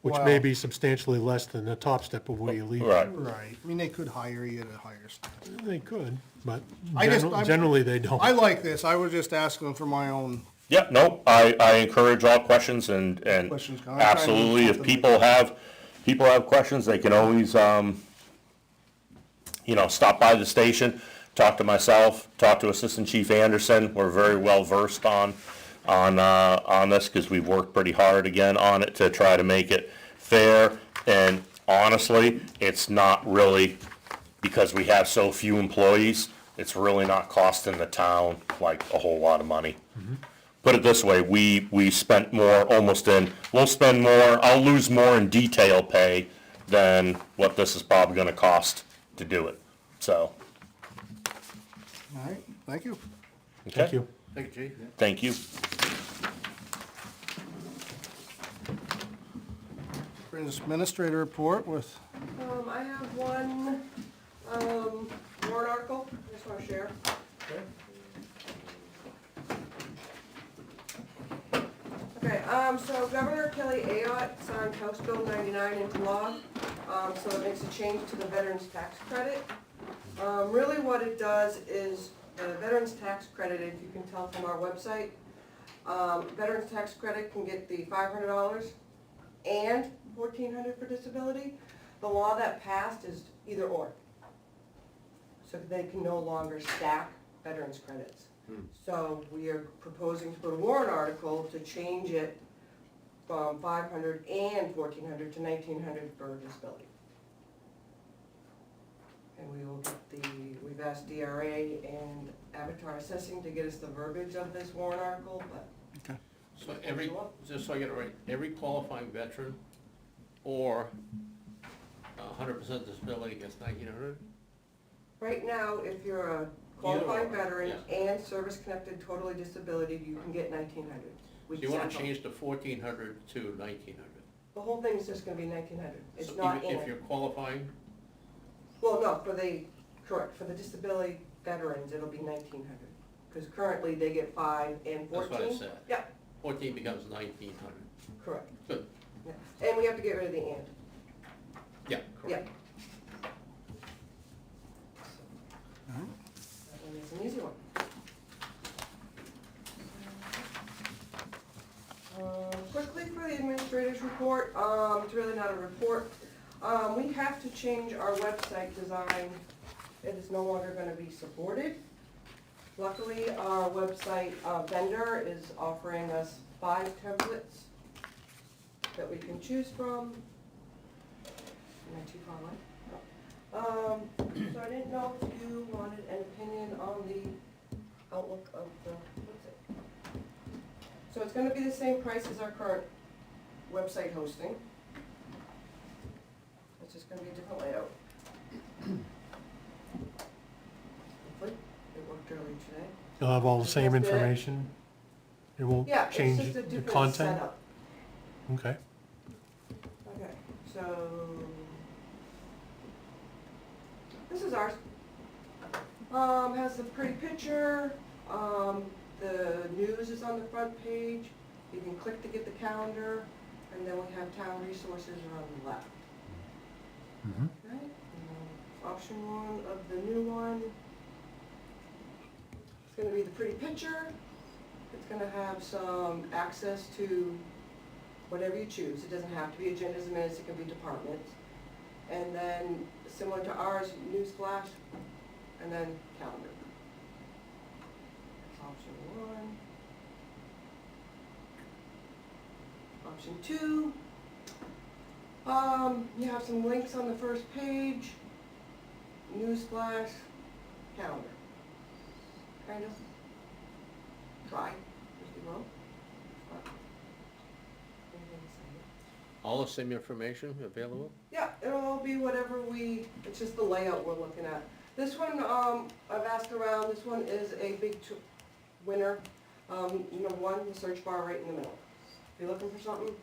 which may Wow. be substantially less than the top step of where you leave. Right. Right, I mean, they could hire you at a higher step. They could, but I'm- generally they don't. I like this, I was just asking for my own, Yeah, no, I encourage all questions and Questions, I'm trying to do absolutely, if something people have questions, they can always, you know, stop by the station, talk to myself, talk to Assistant Chief Anderson. We're very well versed on this, because we've worked pretty hard again on it to try to make it fair. And honestly, it's not really, because we have so few employees, it's really not costing the town like a whole lot of money. Put it this way, we spent more we'll spend more, I'll lose more in detail pay than what this is probably gonna cost to do it, so. all right, thank you. Okay. Thank you. Thank you, Chief. Thank you. Brings administrator report with, I have one, warrant article, I just wanna share. Okay, so Governor Kelly Ayotte signed House Bill 99 into law, so it makes a change to the veterans tax credit. Really what it does is, the veterans tax credit, if you can tell from our website, veterans tax credit can get the $500 and $1,400 for disability. The law that passed is either or. So they can no longer stack veterans credits. So we are proposing to put a warrant article to change it from 500 and 1,400 to 1,900 for disability. And we will get we've asked DRA and Avatar Assessing to get us the verbiage of this warrant article, but So just so I get it right, every qualifying veteran or 100% disability gets 1,900? right now, if you're a qualified Either or, veteran yeah. and service-connected totally disability, you can get 1,900. So you wanna change the 1,400 to 1,900? The whole thing is just gonna be 1,900. It's So not even in if it. you're qualifying, Well, no, correct, for the disability veterans, it'll be 1,900. Because currently, they get 5 and 14. that's what I said. Yeah, 14 becomes 1,900. correct. Good. Yeah. And we have to get rid of the and. Yeah, Yeah. correct. That one is an easy one. Quickly for the administrator's report, it's really not a report. We have to change our website design. It is no longer gonna be supported. Luckily, our website vendor is offering us 5 templates that we can choose from. Am I too far away? No. So I didn't know if you wanted an opinion on the outlook of the, what's it? So it's gonna be the same price as our current website hosting. It's just gonna be a different layout. Hopefully, it worked earlier today. You'll have all the same That's it. information? It won't Yeah, it's change just a the different content? setup. Okay. Okay, so this is ours. Has a pretty picture. The news is on the front page. You can click to get the calendar, and then we have town resources are on the left. Mhm. Okay, and option 1 of the new one. It's gonna be the pretty picture. It's gonna have some access to whatever you choose. It doesn't have to be agendas and minutes, it can be departments. And then, similar to ours, news flash, and then calendar. That's option 1. Option 2. You have some links on the first page. News flash, calendar. Kind of. Try, as you will. Anything to say? All the same information available? Yeah, it'll all be whatever it's just the layout we're looking at. This one, I've asked around, this one is a big winner. Number 1, the search bar right in the middle. If you're looking for something,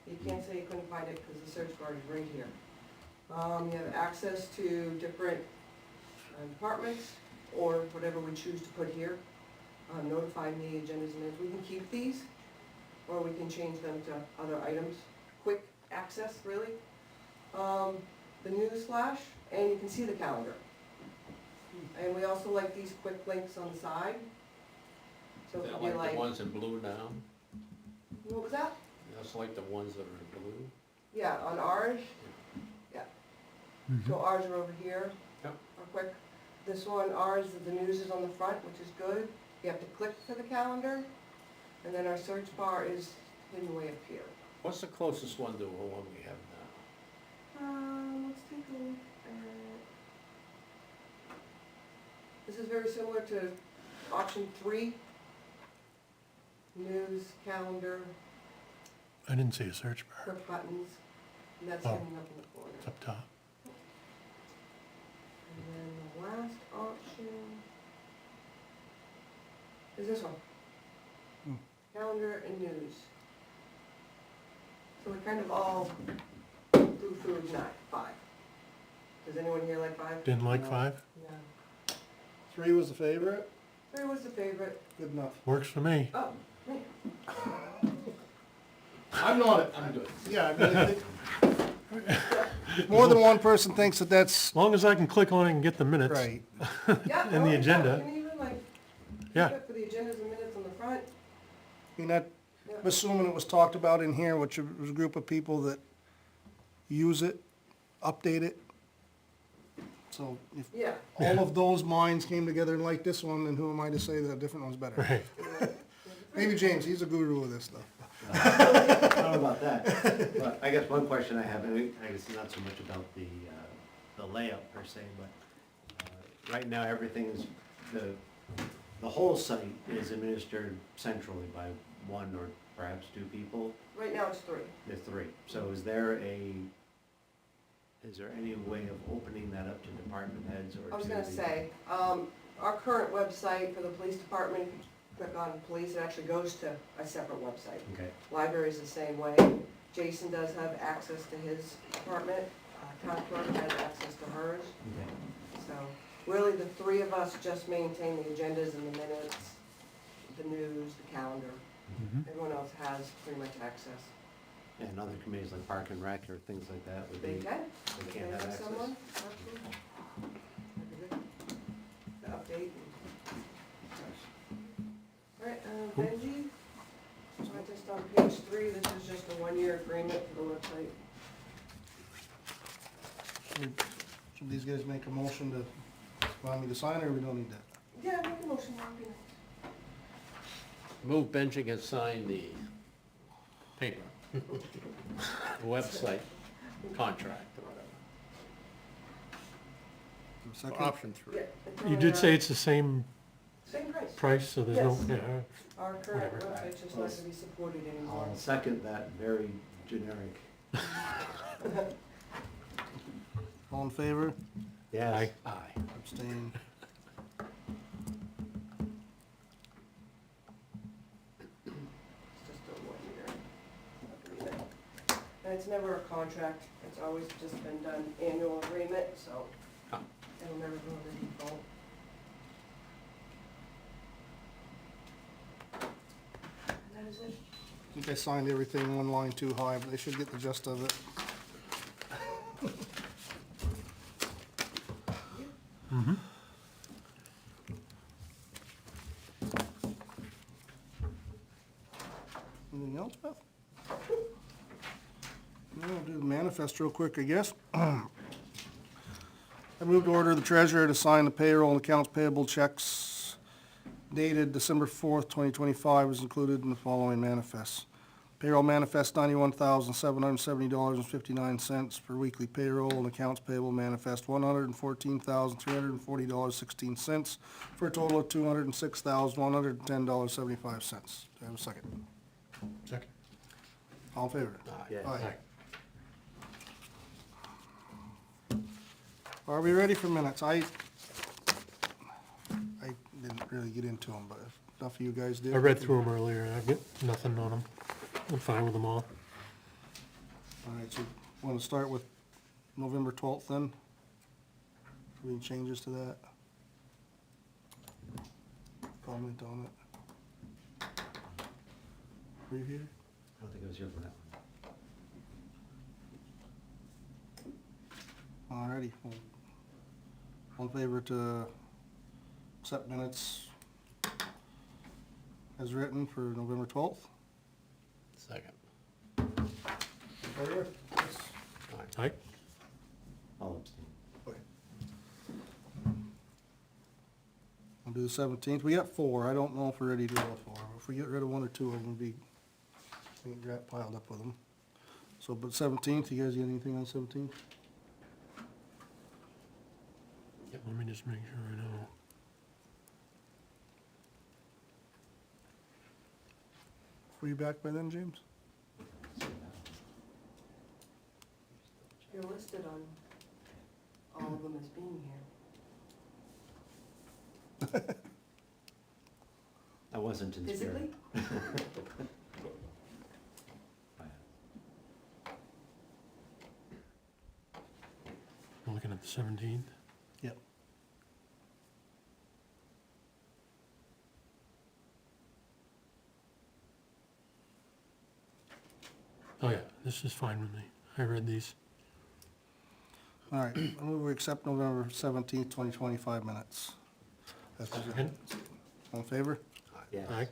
you can't say you couldn't find it because the search bar is right here. You have access to different departments or whatever we choose to put here. Notify me, agendas and minutes. We can keep these or we can change them to other items. Quick access, really. The news flash, and you can see the calendar. And we also like these quick links on the side. So Is it that could be like the like, ones in blue now? what was that? That's like the ones that are in blue? Yeah, on ours, yeah. So ours are over here, Yep. are quick. This one, ours, the news is on the front, which is good. You have to click for the calendar, and then our search bar is hidden way up here. What's the closest one to the one we have now? Let's take a look at, this is very similar to option 3. News, calendar, I didn't see a search bar. quick buttons, and that's Oh. hidden up in the corner. It's up top. And then the last option is this one. Calendar and news. So we kind of all flew through 5. Does anyone here like 5? Didn't like No. 5? Yeah. 3 was the favorite, 3 was the favorite. good enough. Works for me. Oh, me. I'm not, I'm good. yeah, I mean, I think, more than one person thinks that that's As long as I can click on it and get the minutes. right. Yeah, And the yeah, agenda. You can even like, Yeah. keep it for the agendas and minutes on the front. I mean, I'm Yeah. assuming it was talked about in here, which was a group of people that use it update it. So if Yeah. all of those minds came together and liked this one, then who am I to say that a different one's better? Right. Maybe James, he's a guru of this stuff. I don't know about that, but I guess one question I have, and I guess not so much about the layout per se, but right now, everything is, the whole site is administered centrally by one or perhaps two people. Right now it's 3. There's 3. So is there any way of opening that up to department heads or to I was gonna the- say, our current website for the police department, if you click on police, it actually goes to a separate website. Okay, Library's the same way. Jason does have access to his department, town clerk has access to hers. okay. So really, the 3 of us just maintain the agendas and the minutes, the news, the calendar. Everyone else has pretty much access. And other committees like Park and Rec or things like that, would They they? can, They if can't they have have access? someone, absolutely. The update. All right, Benji, so I just on page 3, this is just a 1-year agreement for the website. Should these guys make a motion to, allow me to sign it, or we don't need that? Yeah, make a motion, Mark, you know. Move Benji can sign the paper, the website contract or whatever. Second? Option 3. Yeah, it's You only, did say it's the same same price. price, so there's no, Yes. yeah, Our current Whatever. website's just not to be supported anymore. I'll second that very generic. All in favor? Yes. Aye. Abstain. It's just a 1-year agreement. And it's never a contract, it's always just been done annual agreement, so Huh. it'll never go under default. And that is it. I think I signed everything one line too high, but they should get the gist of it. Anything else, Beth? No, I'll do the manifest real quick, I guess. I move to order the treasurer to sign the payroll and accounts payable checks dated December 4th, 2025 is included in the following manifests. Payroll manifest $91,770.59 for weekly payroll, and accounts payable manifest $114,340.16 for a total of $206,110.75. Do I have a second? second. All in favor? Yes. Aye. Are we ready for minutes? I didn't really get into them, but if enough of you guys did. I read through them earlier, and I've got nothing on them. I'm fine with them all. All right, so want to start with November 12th then? Any changes to that? Comment on it? Were you here? I don't think it was here for that one. Alrighty, well, all in favor to accept minutes as written for November 12th? Second. Favor? Yes. Aye? I'll abstain. Okay. I'll do the 17th. We got 4. I don't know if we're ready to do all 4. If we get rid of 1 or 2 of them, we get piled up with them. So, but 17th, you guys got anything on 17th? Let me just make sure I know. Were you back by then, James? You're listed on all of them as being here. I wasn't in spirit. Physically? I'm looking at the 17th. Yep. Oh, yeah, this is fine with me. I read these. All right, I move we accept November 17th, 2025 minutes. That's Second. all in favor? Yes. Aye?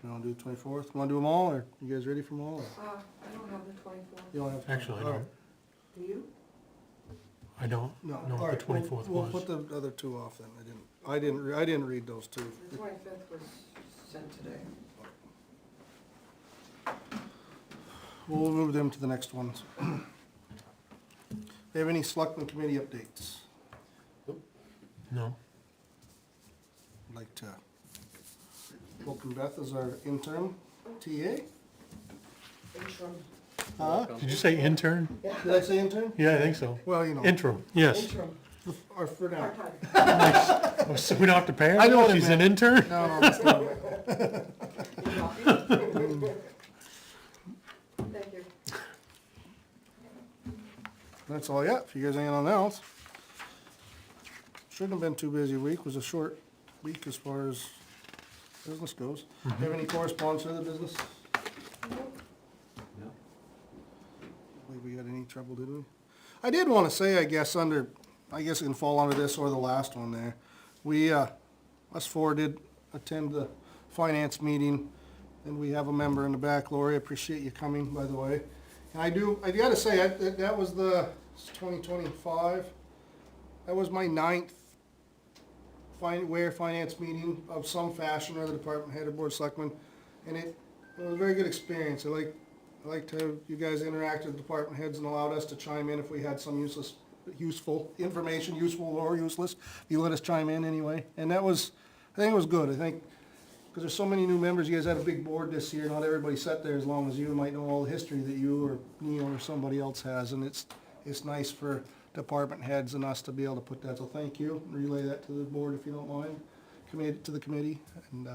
You wanna do the 24th? Wanna do them all, or you guys ready for them all? Or? I don't have the 24th. You don't have. Actually, I all right. don't, Do you? I don't No, know all what right, the 24th We'll was. put the other two off then. I didn't read those two. The 25th was sent today. We'll move them to the next ones. Do you have any selectmen committee updates? No, I'd like to welcome Beth as our interim TA. Interim. Huh? did you say intern? Did I say intern? Yeah, I think so. Well, you know, Interim, yes. Interim. or for now. Part-time. Oh, so we don't have to pay her? I know what it She's an meant. intern? No, that's not. Thank you. That's all I got. If you guys ain't on else. Shouldn't have been too busy a week. It was a short week as far as business goes. Do you have any correspondence for the business? No. Believe we got any trouble, did we? I did want to say, I guess it can fall under this or the last one there. We, us four did attend the finance meeting, and we have a member in the back. Lori, I appreciate you coming, by the way. And I gotta say, that was the 2025. That was my 9th finance meeting of some fashion, or the department head or board of selectmen, and it was a very good experience. I liked how you guys interacted with department heads and allowed us to chime in if we had some useful information, useful or useless. You let us chime in anyway, and I think it was good. I think, because there's so many new members, you guys had a big board this year, not everybody sat there as long as you, might know all the history that you or Neil or somebody else has, and it's nice for department heads and us to be able to put that, so thank you. Relay that to the board if you don't mind, to the committee, and,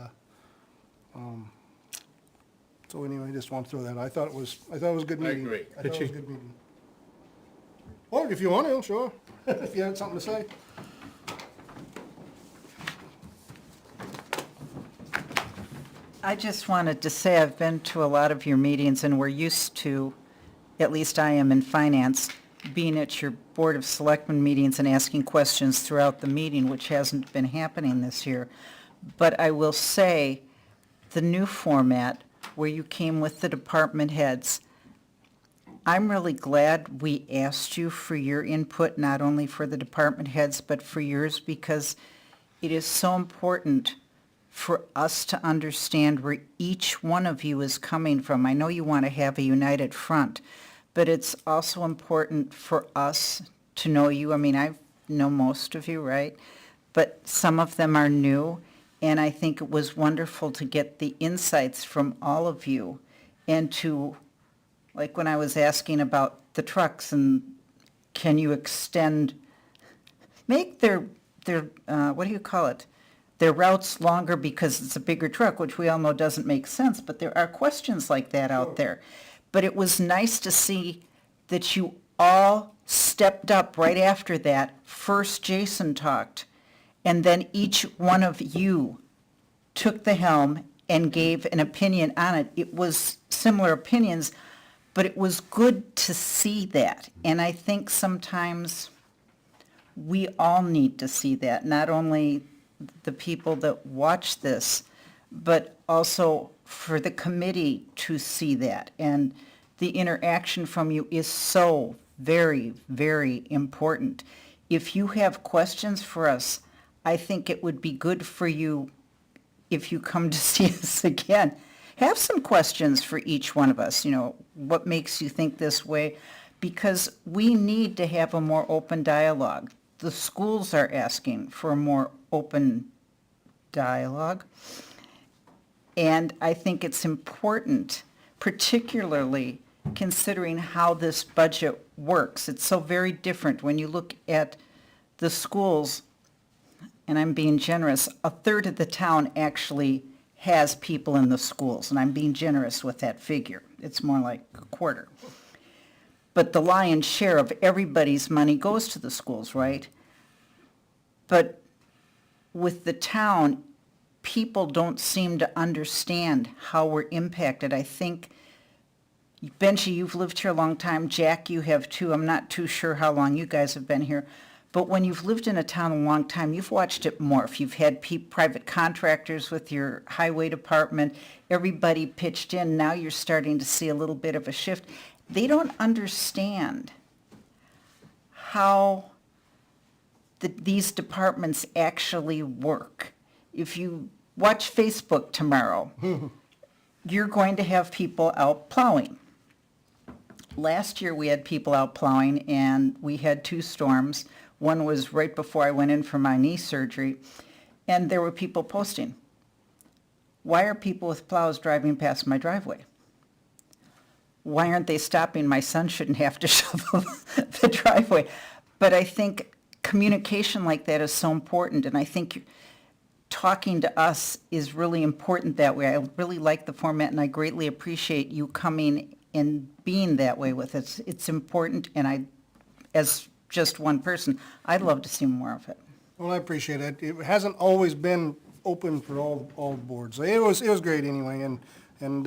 so anyway, I just want to throw that, I thought it was a good meeting. agree. I thought it was a good meeting. Or if you want to, sure, if you had something to say. I just wanted to say I've been to a lot of your meetings, and we're used to, at least I am in finance, being at your Board of Selectmen meetings and asking questions throughout the meeting, which hasn't been happening this year. But I will say, the new format, where you came with the department heads, I'm really glad we asked you for your input, not only for the department heads, but for yours, because it is so important for us to understand where each one of you is coming from. I know you want to have a united front, but it's also important for us to know you. I mean, I know most of you, right? But some of them are new, and I think it was wonderful to get the insights from all of you, and to, like when I was asking about the trucks, and can you make their what do you call it? Their routes longer because it's a bigger truck, which we all know doesn't make sense, but there are questions like that out there. But it was nice to see that you all stepped up right after that. First Jason talked, and then each one of you took the helm and gave an opinion on it. It was similar opinions, but it was good to see that. And I think sometimes we all need to see that, not only the people that watch this, but also for the committee to see that. And the interaction from you is so very, very important. If you have questions for us, I think it would be good for you, if you come to see us again, have some questions for each one of us. What makes you think this way? Because we need to have a more open dialogue. The schools are asking for a more open dialogue. And I think it's important, particularly considering how this budget works. It's so very different when you look at the schools, and I'm being generous, a third of the town actually has people in the schools, and I'm being generous with that figure. It's more like a quarter. But the lion's share of everybody's money goes to the schools, right? But with the town, people don't seem to understand how we're impacted. I think, Benji, you've lived here a long time. Jack, you have too. I'm not too sure how long you guys have been here. But when you've lived in a town a long time, you've watched it morph. You've had private contractors with your highway department. Everybody pitched in. Now you're starting to see a little bit of a shift. They don't understand how these departments actually work. If you watch Facebook tomorrow, you're going to have people out plowing. Last year, we had people out plowing, and we had 2 storms. One was right before I went in for my knee surgery, and there were people posting, "Why are people with plows driving past my driveway? Why aren't they stopping? My son shouldn't have to shovel the driveway." But I think communication like that is so important, and I think talking to us is really important that way. I really like the format, and I greatly appreciate you coming and being that way with us. It's important, and as just one person, I'd love to see more of it. Well, I appreciate it. It hasn't always been open for all boards. It was great anyway, and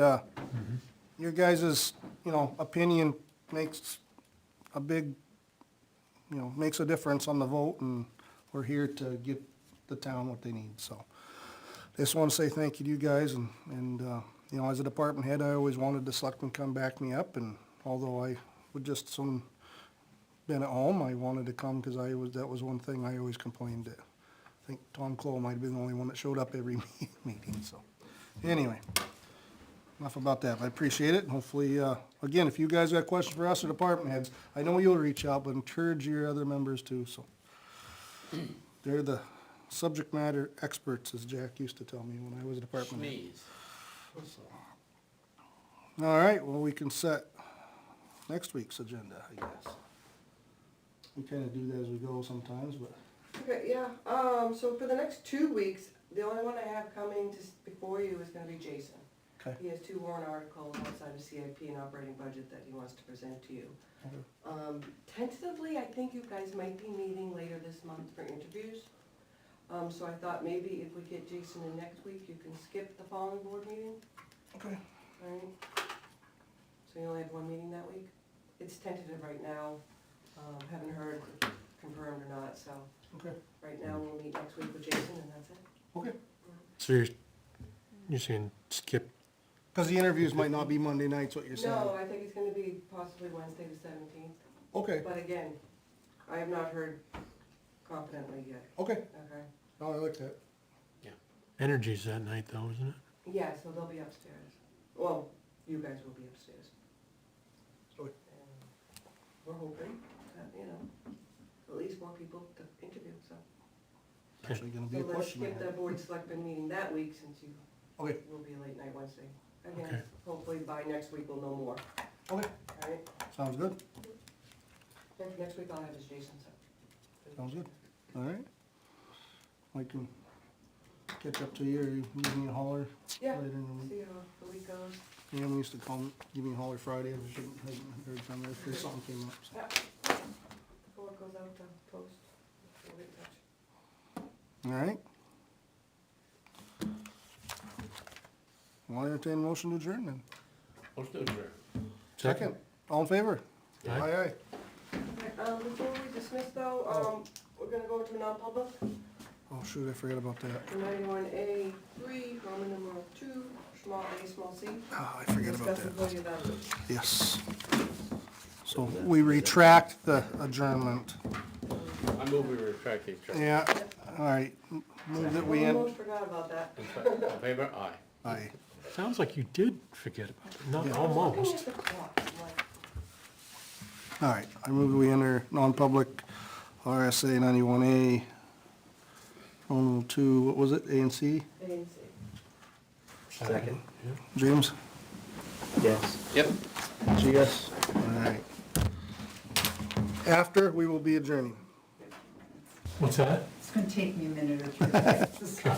your guys' opinion makes a big, makes a difference on the vote, and we're here to give the town what they need, so. Just want to say thank you to you guys, and as a department head, I always wanted the selectmen to come back me up, and although I would just soon been at home, I wanted to come because that was one thing I always complained to. I think Tom Cole might have been the only one that showed up every meeting, so. Anyway, enough about that. I appreciate it, and hopefully, again, if you guys got questions for us or department heads, I know you'll reach out, but encourage your other members too, so. They're the subject matter experts, as Jack used to tell me when I was a department head. Sneeze. All right, well, we can set next week's agenda, I guess. We kind of do that as we go sometimes, but. Okay, yeah, so for the next 2 weeks, the only one I have coming before you is gonna be Jason. Okay. He has 2 warrant articles outside of CIP and operating budget that he wants to present to you. Tentatively, I think you guys might be meeting later this month for interviews. So I thought maybe if we get Jason in next week, you can skip the following board meeting, Okay. alright? So you only have 1 meeting that week? It's tentative right now, haven't heard if it's confirmed or not, so Okay. right now we'll meet next week with Jason and that's it. Okay. So you're saying skip, Because the interviews might not be Monday nights, what you're saying. No, I think it's gonna be possibly Wednesday the 17th, Okay, but again, I have not heard confidently yet, okay. okay? Oh, I like that. energy's that night though, isn't it? Yeah, so they'll be upstairs. Well, you guys will be upstairs. Okay. And we're hoping that, at least more people to interview, so. Actually gonna be So a let's question. I skip the had. board selectment meeting that week since you Okay, will be late night Wednesday. Okay. Again, hopefully by next week we'll know more, okay, alright? sounds good, Next week I'll have his Jason, so. sounds good, all right. I can catch up to you, or you give me a holler Yeah, later in the week. see how the week goes. Yeah, we used to call me, give me a holler Friday, I hadn't heard from her, if something came up, so. Yeah. Before it goes out to post, we'll get in touch. All right. I'll entertain a motion to adjourn then. Let's do it, sir. Second, all in favor? Aye. Aye, aye. Okay, before we dismiss though, we're gonna go into non-public, Oh, shoot, I forgot about that. for 91A3, Roman numeral 2, small a, small c. Oh, I forget about Discuss that. employee evaluation. Yes. So we retract the adjournment. I move we retract the check. Yeah, all right. Move that we end. Almost forgot about that. In favor? Aye. Aye. Sounds like you did forget about it, not Yeah. I was looking almost. at the clock, I'm like, All right, I move that we enter non-public RSA 91A, Roman 2, what was it, A and C? A and C. Second. James? Yes. Yep. GS? All right. After, we will be adjourning. What's that? It's gonna take me a minute or two.